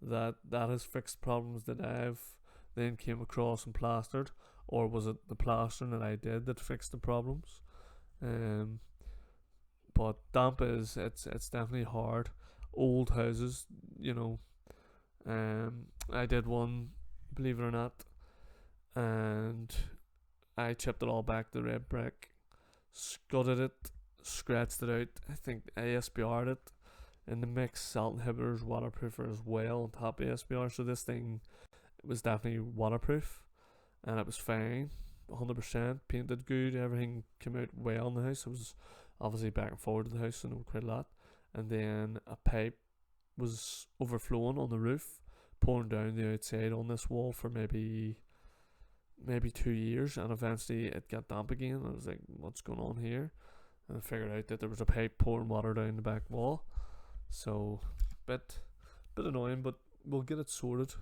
Speaker 1: that that has fixed problems that I've then came across and plastered, or was it the plastering that I did that fixed the problems? But damp is it's definitely hard. Old houses, you know. I did one, believe it or not, and I chipped it all back to red brick, scudded it, scratched it out. I think ASBR'd it in the mix, salt inhibitors, waterproofer as well on top of ASBR. So this thing was definitely waterproof, and it was fine, 100%. Painted good, everything came out well in the house. It was obviously back and forward to the house, so know quite a lot. And then a pipe was overflowing on the roof, pouring down the outside on this wall for maybe 2 years, and eventually it got damp again. I was like, what's going on here? And I figured out that there was a pipe pouring water down the back wall. So bit annoying, but we'll get it sorted.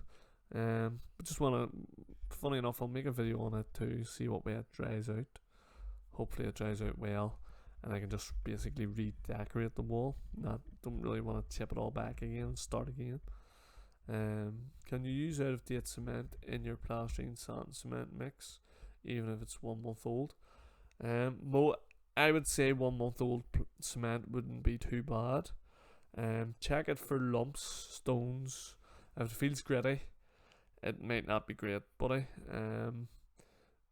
Speaker 1: But just wanna, funny enough, I'll make a video on it to see what way it dries out. Hopefully it dries out well, and I can just basically redecorate the wall. Don't really want to chip it all back again and start again. Can you use out of date cement in your plastering sand cement mix, even if it's 1 month old? I would say 1 month old cement wouldn't be too bad. Check it for lumps, stones. If it feels gritty, it might not be great, buddy.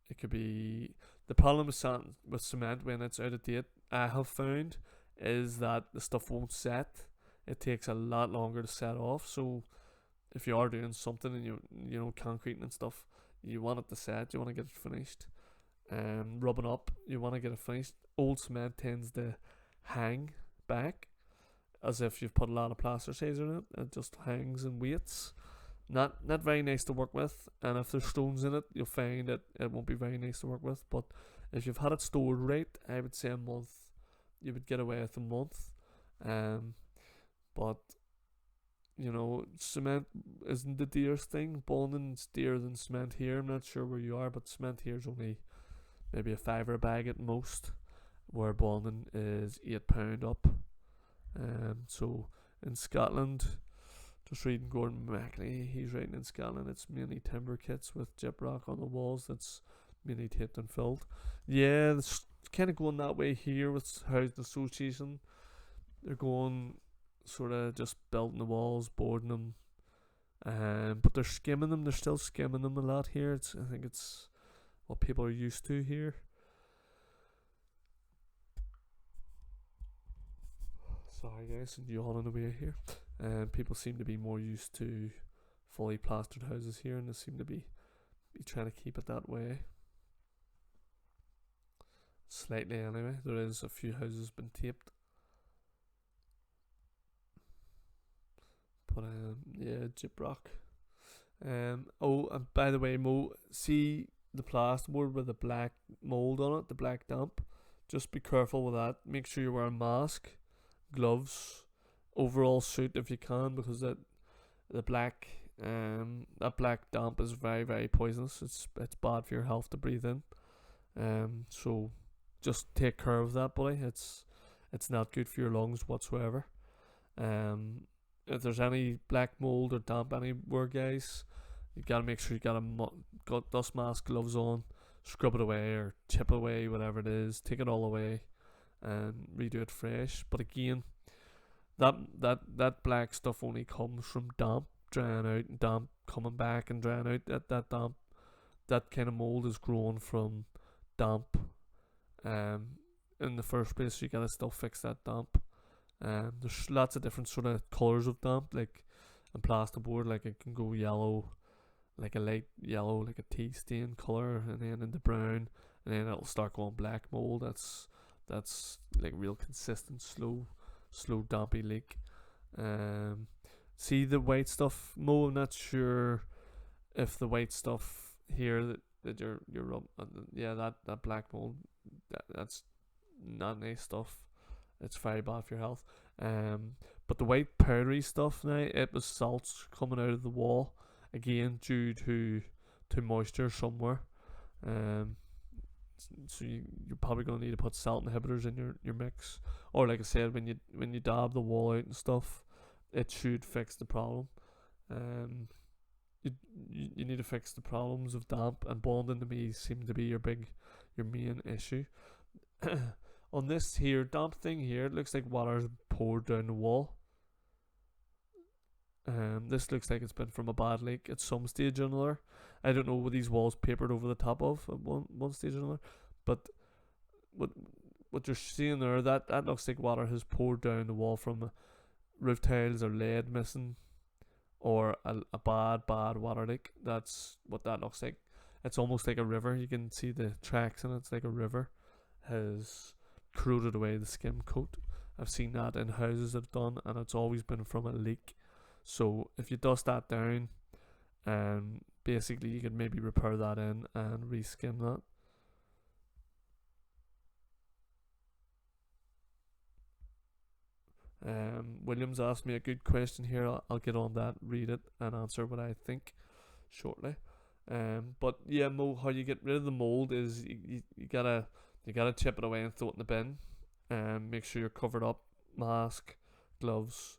Speaker 1: It could be the problem with cement when it's out of date, I have found, is that the stuff won't set. It takes a lot longer to set off. So if you are doing something and you know concrete and stuff, you want it to set, you want to get it finished. Rubbing up, you want to get it finished. Old cement tends to hang back as if you've put a lot of plasticizer in it. It just hangs and waits. Not very nice to work with, and if there's stones in it, you'll find that it won't be very nice to work with. But if you've had it stored right, I would say a month. You would get away with a month. But you know, cement isn't the dearest thing. Bonding's dearer than cement here. I'm not sure where you are, but cement here is only maybe a $5 a bag at most, where bonding is £8 up. So in Scotland, just reading Gordon McNally, he's writing in Scotland, it's mainly timber kits with gyprock on the walls that's mainly taped and filled. Yeah, it's kind of going that way here with Housing Association. They're going sort of just building the walls, boarding them, but they're skimming them. They're still skimming them a lot here. I think it's what people are used to here. Sorry guys, I'm yawning away here. People seem to be more used to fully plastered houses here, and they seem to be trying to keep it that way. Slightly anyway. There is a few houses been taped. But yeah, gyprock. Oh, and by the way, Mo, see the plasterboard with the black mold on it, the black damp. Just be careful with that. Make sure you wear a mask, gloves, overall suit if you can, because that black damp is very, very poisonous. It's bad for your health to breathe in. So just take care of that, buddy. It's not good for your lungs whatsoever. If there's any black mold or damp anywhere, guys, you gotta make sure you got dust mask, gloves on, scrub it away or chip it away, whatever it is. Take it all away and redo it fresh. But again, that black stuff only comes from damp drying out and damp coming back and drying out. That kind of mold is grown from damp in the first place, so you gotta still fix that damp. There's lots of different sort of colours of damp, like in plasterboard, like it can go yellow, like a light yellow, like a tea stain colour, and then into brown, and then it'll start going black mold. That's like real consistent, slow dampy leak. See the white stuff, Mo, I'm not sure if the white stuff here that you're rubbing, yeah, that black mold, that's not nice stuff. It's very bad for your health. But the white powdery stuff now, it was salts coming out of the wall again due to moisture somewhere. So you're probably gonna need to put salt inhibitors in your mix, or like I said, when you dab the wall out and stuff, it should fix the problem. You need to fix the problems of damp, and bonding to me seem to be your main issue. On this here damp thing here, it looks like water's poured down the wall. This looks like it's been from a bad leak at some stage or another. I don't know what these walls papered over the top of at one stage or another, but what you're seeing there, that looks like water has poured down the wall from roof tiles or lead missing, or a bad water leak. That's what that looks like. It's almost like a river. You can see the tracks, and it's like a river has corroded away the skim coat. I've seen that in houses that have done, and it's always been from a leak. So if you dust that down, basically you can maybe repair that in and reskim that. Williams asked me a good question here. I'll get on that, read it, and answer what I think shortly. But yeah, how you get rid of the mold is you gotta chip it away and throw it in the bin. Make sure you're covered up, mask, gloves,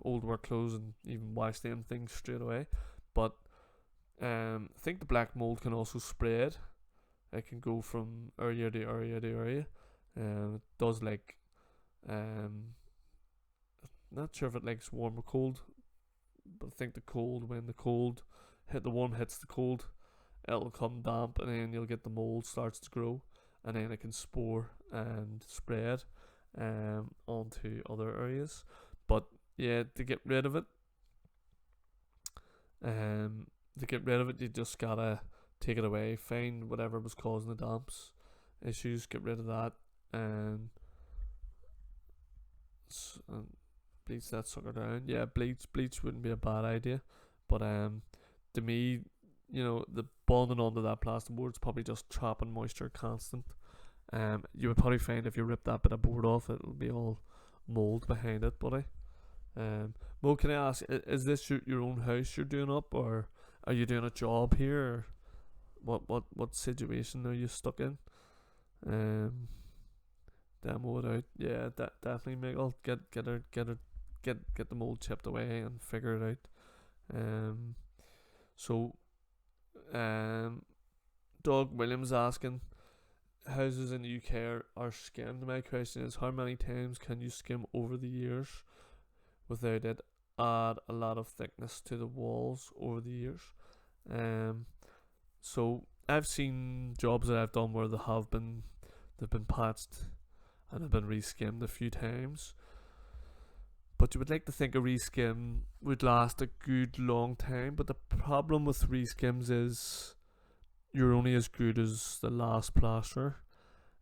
Speaker 1: old work clothes, and even wash them things straight away. But I think the black mold can also spread. It can go from area to area to area. It does like not sure if it likes warm or cold, but I think when the cold hit the warm hits the cold, it'll come damp, and then you'll get the mold starts to grow, and then it can spore and spread onto other areas. But yeah, to get rid of it, you just gotta take it away, find whatever was causing the damps issues, get rid of that, and bleach that sucker down. Yeah, bleach wouldn't be a bad idea, but to me, the bonding onto that plasterboard's probably just trapping moisture constant. You would probably find if you rip that bit of board off, it'll be all mold behind it, buddy. Mo, can I ask, is this your own house you're doing up, or are you doing a job here, or what situation are you stuck in? Demo it out. Yeah, definitely, Miguel. Get the mold chipped away and figure it out. Doug Williams asking, houses in the UK are skimmed. My question is, how many times can you skim over the years without it add a lot of thickness to the walls over the years? So I've seen jobs that I've done where they've been patched and have been re-skimmed a few times, but you would like to think a reskim would last a good long time. But the problem with reskims is you're only as good as the last plasterer.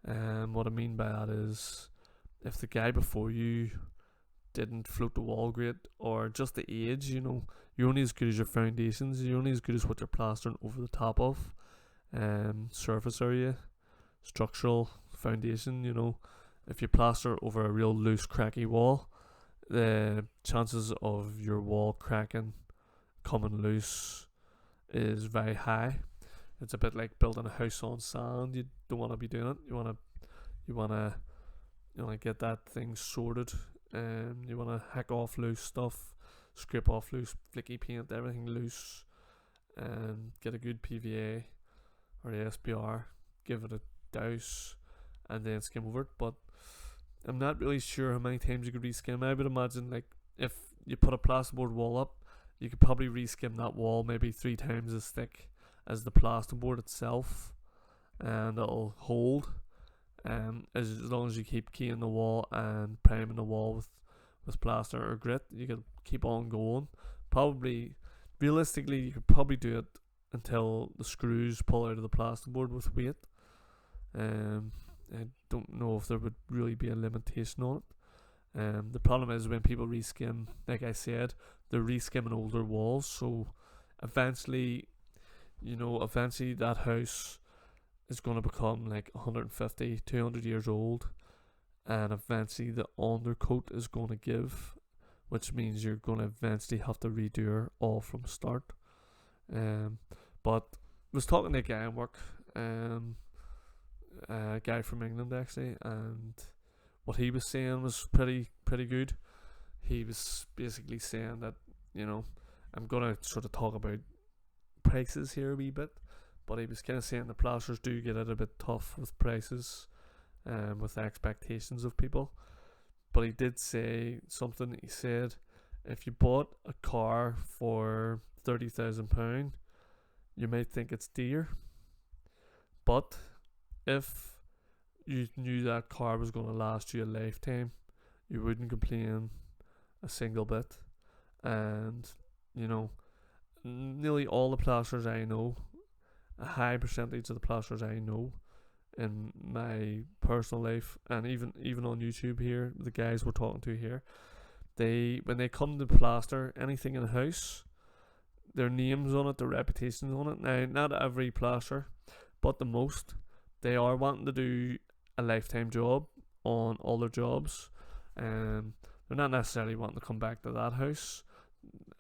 Speaker 1: What I mean by that is, if the guy before you didn't float the wall great, or just the age, you're only as good as your foundations. You're only as good as what you're plastering over the top of. Surface area, structural foundation. If you plaster over a real loose, cracky wall, the chances of your wall cracking, coming loose, is very high. It's a bit like building a house on sand. You don't want to be doing it. You want to get that thing sorted. You want to hack off loose stuff, scrape off loose flicky paint, everything loose, and get a good PVA or SBR, give it a douse, and then skim over it. But I'm not really sure how many times you could reskim. I would imagine, like, if you put a plasterboard wall up, you could probably reskim that wall maybe 3 times as thick as the plasterboard itself, and it'll hold. As long as you keep keying the wall and priming the wall with plaster or grit, you can keep on going. Probably, realistically, you could probably do it until the screws pull out of the plasterboard with weight. I don't know if there would really be a limitation on it. The problem is when people reskim, like I said, they're reskimming older walls, so eventually that house is going to become like 150, 200 years old, and eventually the undercoat is going to give, which means you're going to eventually have to redo it all from start. But I was talking to a guy in work, a guy from England actually, and what he was saying was pretty good. He was basically saying that, you know, I'm gonna sort of talk about prices here a wee bit, but he was kind of saying the plasters do get it a bit tough with prices, with expectations of people. But he did say something. He said, if you bought a car for £30,000, you might think it's dear, but if you knew that car was going to last you a lifetime, you wouldn't complain a single bit. And you know, nearly all the plasters I know, a high percentage of the plasters I know in my personal life, and even on YouTube here, the guys we're talking to here, they, when they come to plaster anything in a house, their names on it, their reputations on it. Now, not every plaster, but the most, they are wanting to do a lifetime job on all their jobs. They're not necessarily wanting to come back to that house,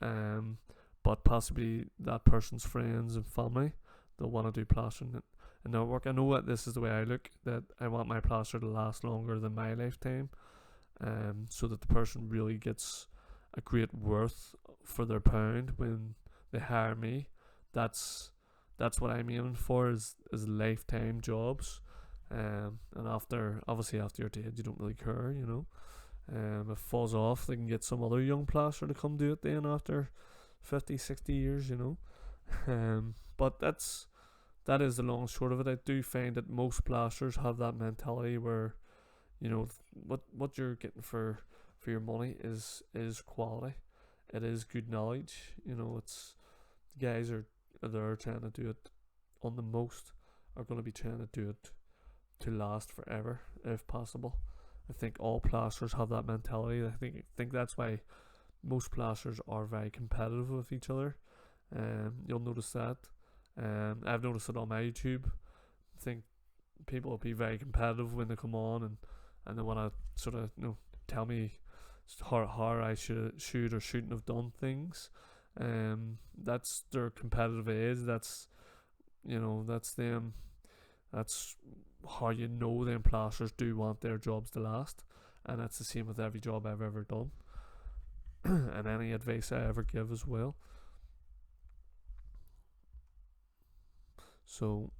Speaker 1: but possibly that person's friends and family, they'll want to do plastering in their work. I know that this is the way I look, that I want my plaster to last longer than my lifetime, so that the person really gets a great worth for their pound when they hire me. That's what I'm aiming for, is lifetime jobs. And after you're dead, you don't really care, you know. If it falls off, they can get some other young plasterer to come do it then after 50, 60 years, you know. But that is the long and short of it. I do find that most plasterers have that mentality where, you know, what you're getting for your money is quality. It is good knowledge. You know, it's, guys are there trying to do it on the most, are going to be trying to do it to last forever if possible. I think all plasterers have that mentality. I think that's why most plasterers are very competitive with each other. You'll notice that. I've noticed it on my YouTube. I think people will be very competitive when they come on, and they want to sort of, you know, tell me how I should or shouldn't have done things. That's their competitive edge. That's, you know, that's them. That's how you know them plasterers do want their jobs to last, and that's the same with every job I've ever done, and any advice I ever give as well. So,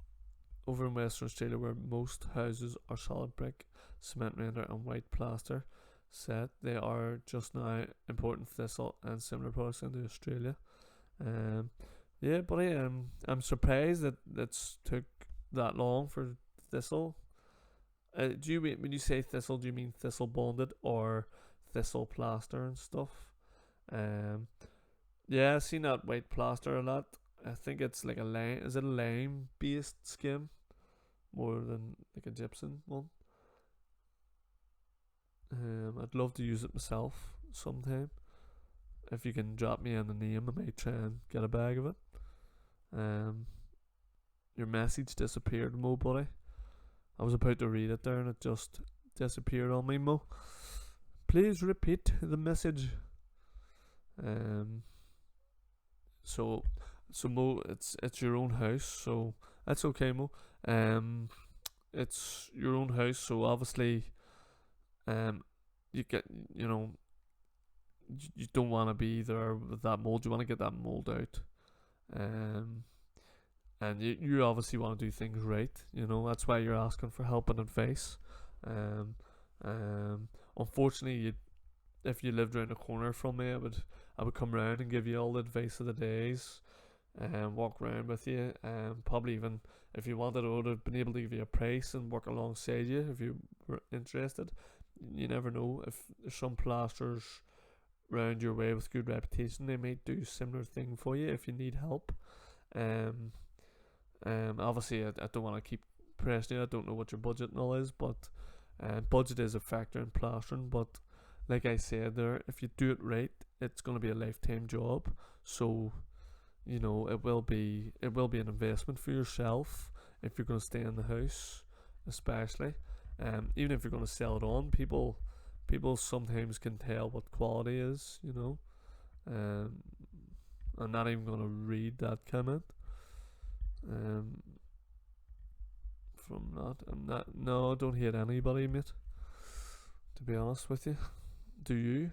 Speaker 1: over in Western Australia, where most houses are solid brick, cement render, and white plaster set, they are just now importing thistle and similar products into Australia. Yeah, but I'm surprised that it's took that long for thistle. When you say thistle, do you mean thistle bonded or thistle plaster and stuff? Yeah, I've seen that white plaster a lot. I think it's like a lime. Is it a lime based skim more than like a gypsum one? I'd love to use it myself sometime. If you can drop me in the name, I might try and get a bag of it. Your message disappeared, Mo buddy. I was about to read it there and it just disappeared on me, Mo. Please repeat the message. So Mo, it's your own house, so that's okay, Mo. It's your own house, so obviously, you get, you know, you don't want to be there with that mold. You want to get that mold out, and you obviously want to do things right. You know, that's why you're asking for help and advice. Unfortunately, if you lived around the corner from me, I would come round and give you all the advice of the days, and walk around with you, and probably even if you wanted, I would have been able to give you a price and work alongside you if you were interested. You never know, if there's some plasters round your way with good reputation, they might do similar thing for you if you need help. Obviously, I don't want to keep pressing you. I don't know what your budget and all is, but budget is a factor in plastering. But like I said there, if you do it right, it's going to be a lifetime job. So, you know, it will be an investment for yourself if you're going to stay in the house, especially. Even if you're going to sell it on, people sometimes can tell what quality is, you know. I'm not even going to read that comment. From that, I'm not. No, I don't hate anybody, mate. To be honest with you, do you?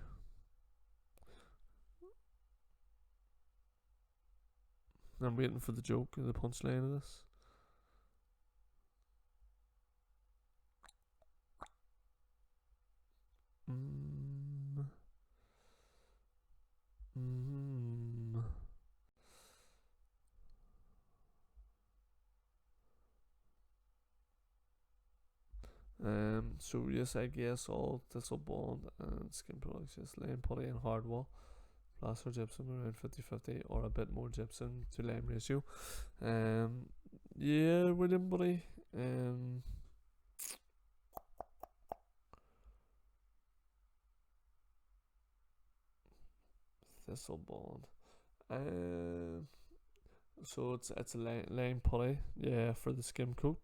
Speaker 1: I'm waiting for the joke, the punchline of this. So yes, I guess all thistle bond and skin products, just lime putty and hardwall, plaster gypsum around 50-50 or a bit more gypsum to lime ratio. Yeah, William buddy. Thistle bond. So it's a lime putty, yeah, for the skim coat.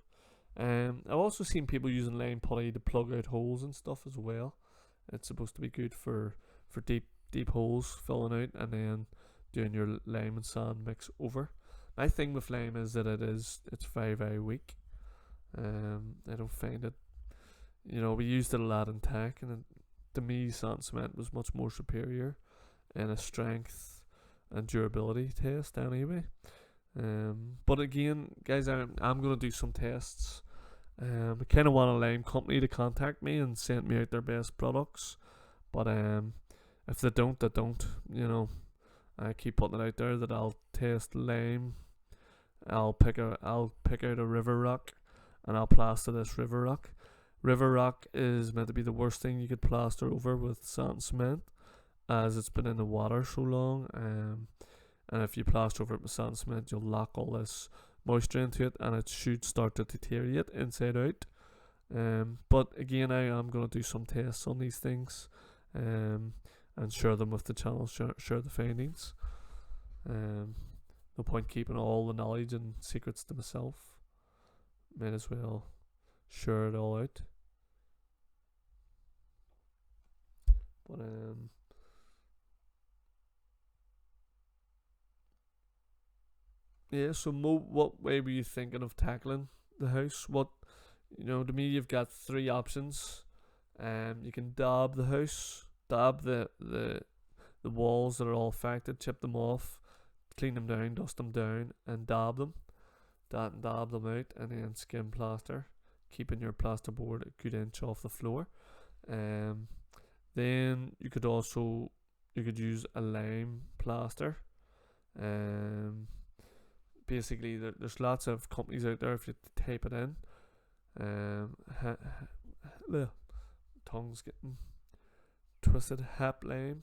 Speaker 1: I've also seen people using lime putty to plug out holes and stuff as well. It's supposed to be good for deep holes filling out, and then doing your lime and sand mix over. My thing with lime is that it's very weak. I don't find it. You know, we used it a lot in tech, and to me, sand cement was much more superior in a strength and durability test anyway. But again, guys, I'm gonna do some tests. I kind of want a lime company to contact me and send me out their best products. But if they don't, they don't. You know, I keep putting it out there that I'll test lime. I'll pick out a river rock, and I'll plaster this river rock. River rock is meant to be the worst thing you could plaster over with sand and cement, as it's been in the water so long. And if you plaster over it with sand and cement, you'll lock all this moisture into it, and it should start to deteriorate inside out. But again, I am going to do some tests on these things, and share them with the channel, share the findings. No point keeping all the knowledge and secrets to myself. Might as well share it all out. But yeah, so Mo, what way were you thinking of tackling the house? What, you know, to me, you've got three options. You can dab the house, dab the walls that are all affected, chip them off, clean them down, dust them down, and dab them. Dab them out, and then skim plaster, keeping your plasterboard a good inch off the floor. Then you could use a lime plaster. Basically, there's lots of companies out there. If you type it in, tongue's getting twisted. Hap lime,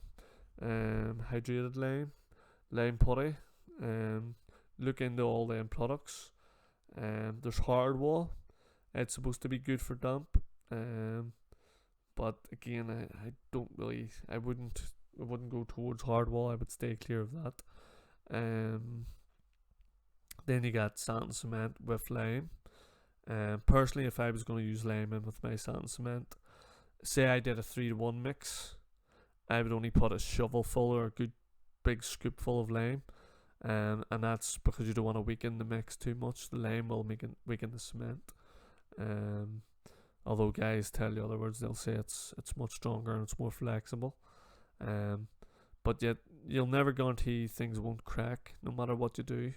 Speaker 1: hydrated lime putty. Look into all them products. There's hardwall. It's supposed to be good for damp. But again, I wouldn't go towards hardwall. I would stay clear of that. Then you got sand and cement with lime. Personally, if I was going to use lime in with my sand and cement, say I did a 3-to-1 mix, I would only put a shovelful or a good big scoopful of lime. And that's because you don't want to weaken the mix too much. The lime will weaken the cement. Although guys tell you other words, they'll say it's much stronger and it's more flexible. But yet you'll never guarantee things won't crack no matter what you do.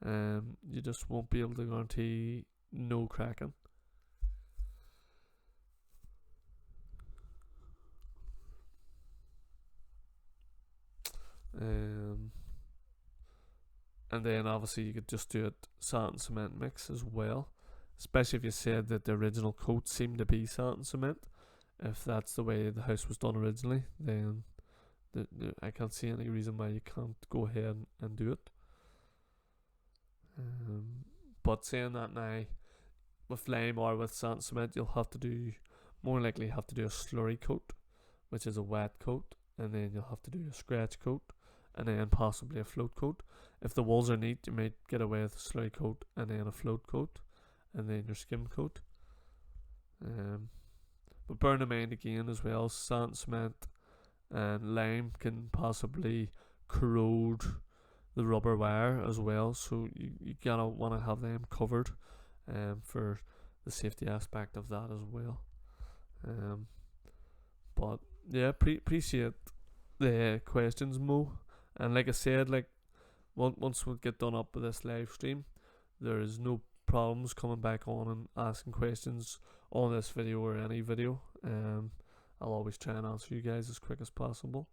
Speaker 1: You just won't be able to guarantee no cracking. And then obviously you could just do it sand and cement mix as well, especially if you said that the original coat seemed to be sand and cement. If that's the way the house was done originally, then I can't see any reason why you can't go ahead and do it. But saying that now, with lime or with sand and cement, you'll more likely have to do a slurry coat, which is a wet coat, and then you'll have to do a scratch coat, and then possibly a float coat. If the walls are neat, you might get away with a slurry coat and then a float coat and then your skim coat. But bear in mind again as well, sand, cement and lime can possibly corrode the rubber wire as well, so you gotta want to have them covered for the safety aspect of that as well. But yeah, appreciate the questions, Mo. And like I said, like once we get done up with this live stream, there is no problems coming back on and asking questions on this video or any video. I'll always try and answer you guys as quick as possible.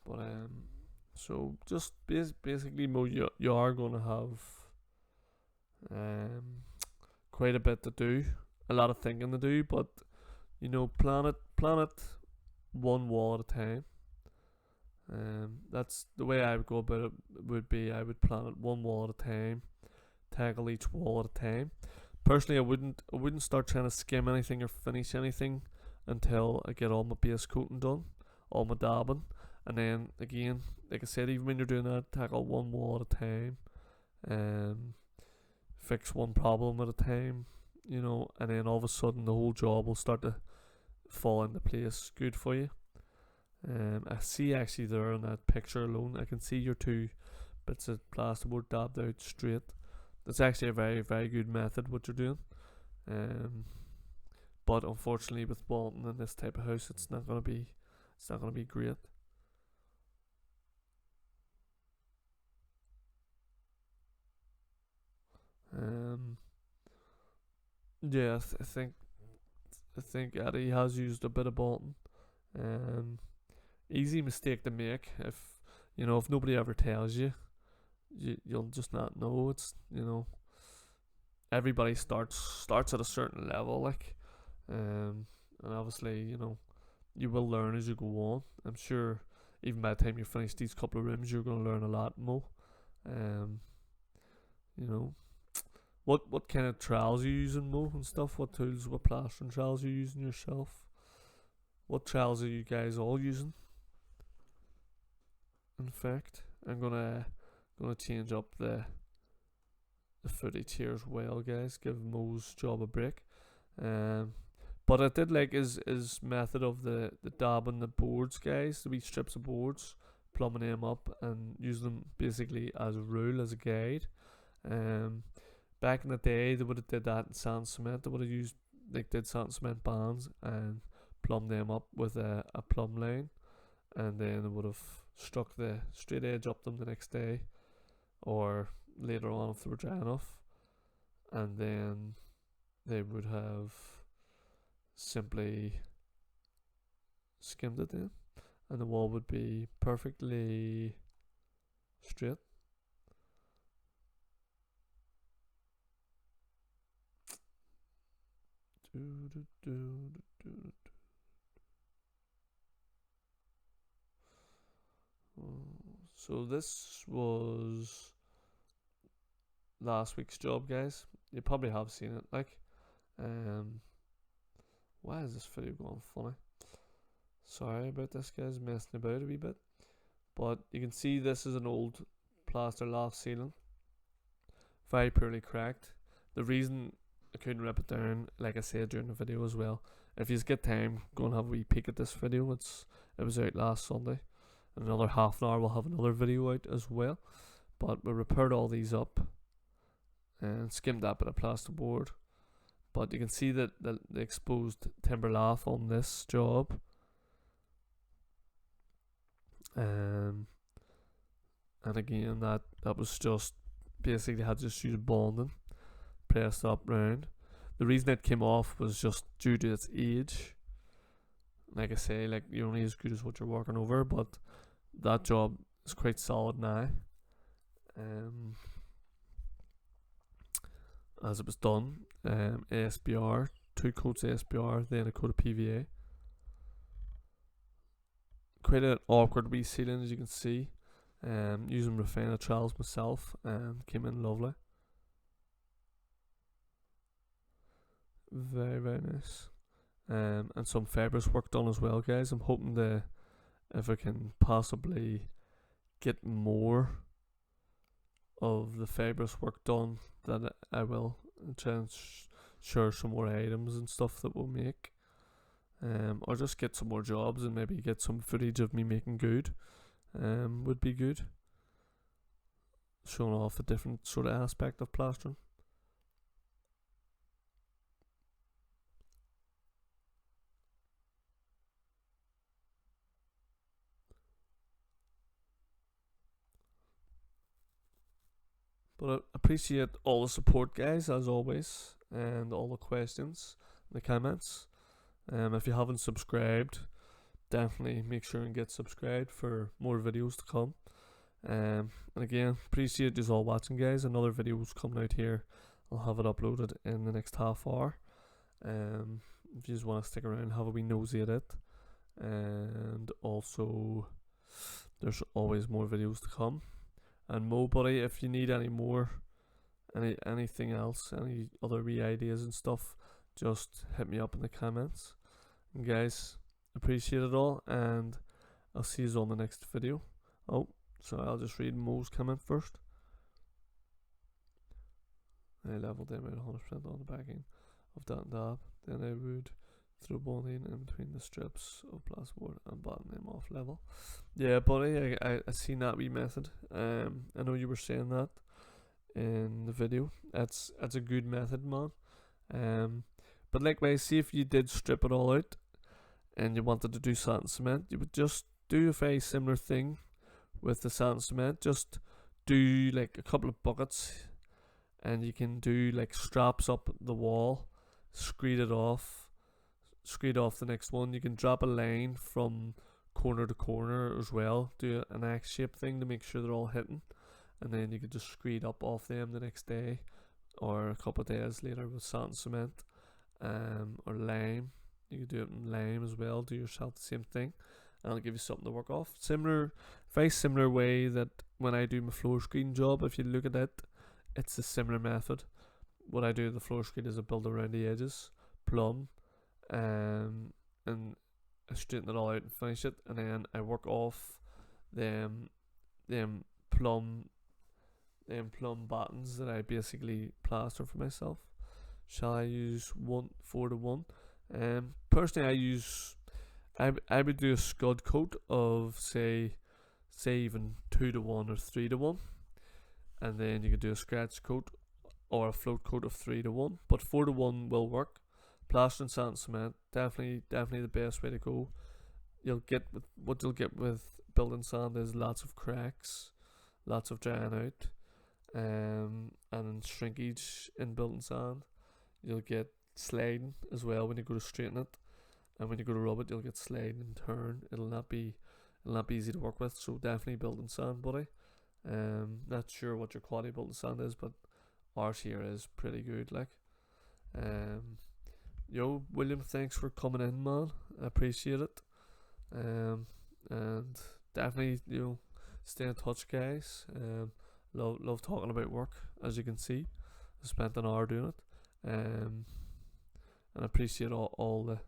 Speaker 1: But so just basically, Mo, you are going to have quite a bit to do, a lot of thinking to do, but you know, plan it one wall at a time. That's the way I would go about it. Would be I would plan it one wall at a time, tackle each wall at a time. Personally, I wouldn't start trying to skim anything or finish anything until I get all my base coating done, all my dabbing. And then again, like I said, even when you're doing that, tackle one wall at a time, fix one problem at a time, you know, and then all of a sudden the whole job will start to fall into place good for you. I see actually there in that picture alone, I can see your 2 bits of plasterboard dabbed out straight. That's actually a very, very good method what you're doing. But unfortunately with Walton and this type of house, it's not gonna be great. Yeah, I think Eddie has used a bit of Bolton. Easy mistake to make if nobody ever tells you, you'll just not know. It's everybody starts at a certain level, like, and obviously you will learn as you go on. I'm sure even by the time you finish these couple of rooms, you're going to learn a lot more. What kind of trowels are you using, Mo, and stuff? What tools, what plastering trowels are you using yourself? What trowels are you guys all using? In fact, I'm gonna change up the footage here as well, guys. Give Mo's job a break. But I did like his method of the dabbing the boards, guys. The wee strips of boards, plumbing them up and using them basically as a rule, as a guide. Back in the day, they would have did that in sand cement. They would have used did sand cement bands and plumbed them up with a plumb line, and then they would have struck the straight edge up them the next day, or later on if they were dry enough, and then they would have simply skimmed it in, and the wall would be perfectly straight. So this was last week's job, guys. You probably have seen it, like. Why is this video going funny? Sorry about this, guys, messing about a wee bit. But you can see this is an old plaster loft ceiling, very poorly cracked. The reason I couldn't rip it down, like I said during the video as well, if you get time, go and have a wee peek at this video. It was out last Sunday. In another half an hour we'll have another video out as well. But we repaired all these up and skimmed that bit of plasterboard. But you can see that the exposed timber lath on this job. And again, that was just basically had just used bonding, pressed up round. The reason it came off was just due to its age. Like I say, like, you're only as good as what you're working over, but that job is quite solid now. as it was done. ASBR, 2 coats of ASBR, then a coat of PVA. Quite an awkward wee ceiling, as you can see. Using REFINA trowels myself, and came in lovely. Very, very nice. And some fibrous work done as well, guys. I'm hoping to, if I can possibly get more of the fibrous work done, that I will, and try and share some more items and stuff that we'll make. Or just get some more jobs and maybe get some footage of me making good. Would be good. Showing off a different sort of aspect of plastering. But I appreciate all the support, guys, as always, and all the questions, the comments. If you haven't subscribed, definitely make sure and get subscribed for more videos to come. And again, appreciate you all watching, guys. Another video is coming out here. I'll have it uploaded in the next half hour. If you just want to stick around, have a wee nosy at it. And also, there's always more videos to come. And Mo, buddy, if you need any more, anything else, any other wee ideas and stuff, just hit me up in the comments. And guys, appreciate it all, and I'll see you on the next video. Oh, so I'll just read Mo's comment first. I leveled them at 100% on the backing of that dab. Then I would throw bonding in between the strips of plasterboard and bottom them off level. Yeah, buddy, I seen that wee method. I know you were saying that in the video. That's a good method, man. But likewise, see if you did strip it all out and you wanted to do sand and cement, you would just do a very similar thing with the sand and cement. Just do like a couple of buckets, and you can do like straps up the wall, screed off the next one. You can drop a line from corner to corner as well, do an X shape thing to make sure they're all hitting, and then you could just screed up off them the next day or a couple of days later with sand and cement. Or lime. You could do it in lime as well. Do yourself the same thing, and it'll give you something to work off. Very similar way that when I do my floor screen job, if you look at it, it's a similar method. What I do with the floor screen is I build around the edges, plumb, and I straighten it all out and finish it, and then I work off them plumb buttons that I basically plaster for myself. Shall I use 4 to 1? Personally, I would do a scud coat of say even 2 to 1 or 3 to 1, and then you could do a scratch coat or a float coat of 3 to 1. But 4 to 1 will work. Plaster and sand and cement, definitely the best way to go. What you'll get with building sand is lots of cracks, lots of drying out, and shrinkage in building sand. You'll get sliding as well when you go to straighten it, and when you go to rub it, you'll get sliding and turn. It'll not be easy to work with. So definitely building sand, buddy. Not sure what your quality building sand is, but ours here is pretty good. Like, yo, William, thanks for coming in, man. I appreciate it. And definitely, stay in touch, guys. Love talking about work, as you can see. I spent an hour doing it. And I appreciate all the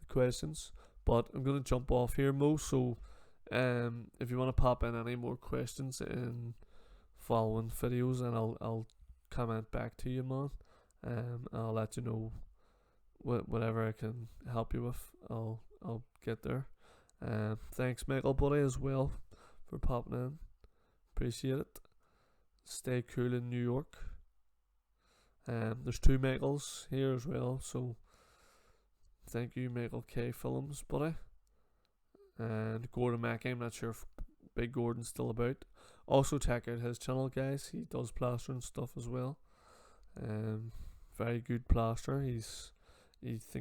Speaker 1: questions, but I'm gonna jump off here, Mo. So if you want to pop in any more questions in following videos, and I'll comment back to you, man. I'll let you know whatever I can help you with. I'll get there. Thanks, Michael, buddy, as well, for popping in. Appreciate it. Stay cool in New York. There's 2 Michaels here as well, so thank you, Michael K Films, buddy. And Gordon Mackey, I'm not sure if Big Gordon's still about. Also check out his channel, guys. He does plastering stuff as well. Very good plasterer. He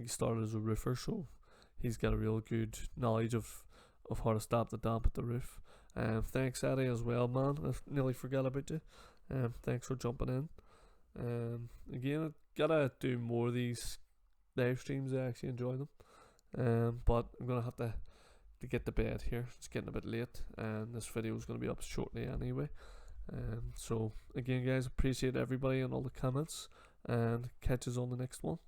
Speaker 1: started as a roofer, so he's got a real good knowledge of how to stop the damp at the roof. Thanks Eddie as well, man. I nearly forgot about you. Thanks for jumping in. Again, I gotta do more of these live streams. I actually enjoy them. But I'm gonna have to get to bed here. It's getting a bit late, and this video is gonna be up shortly anyway. So again, guys, appreciate everybody and all the comments, and catch us on the next one.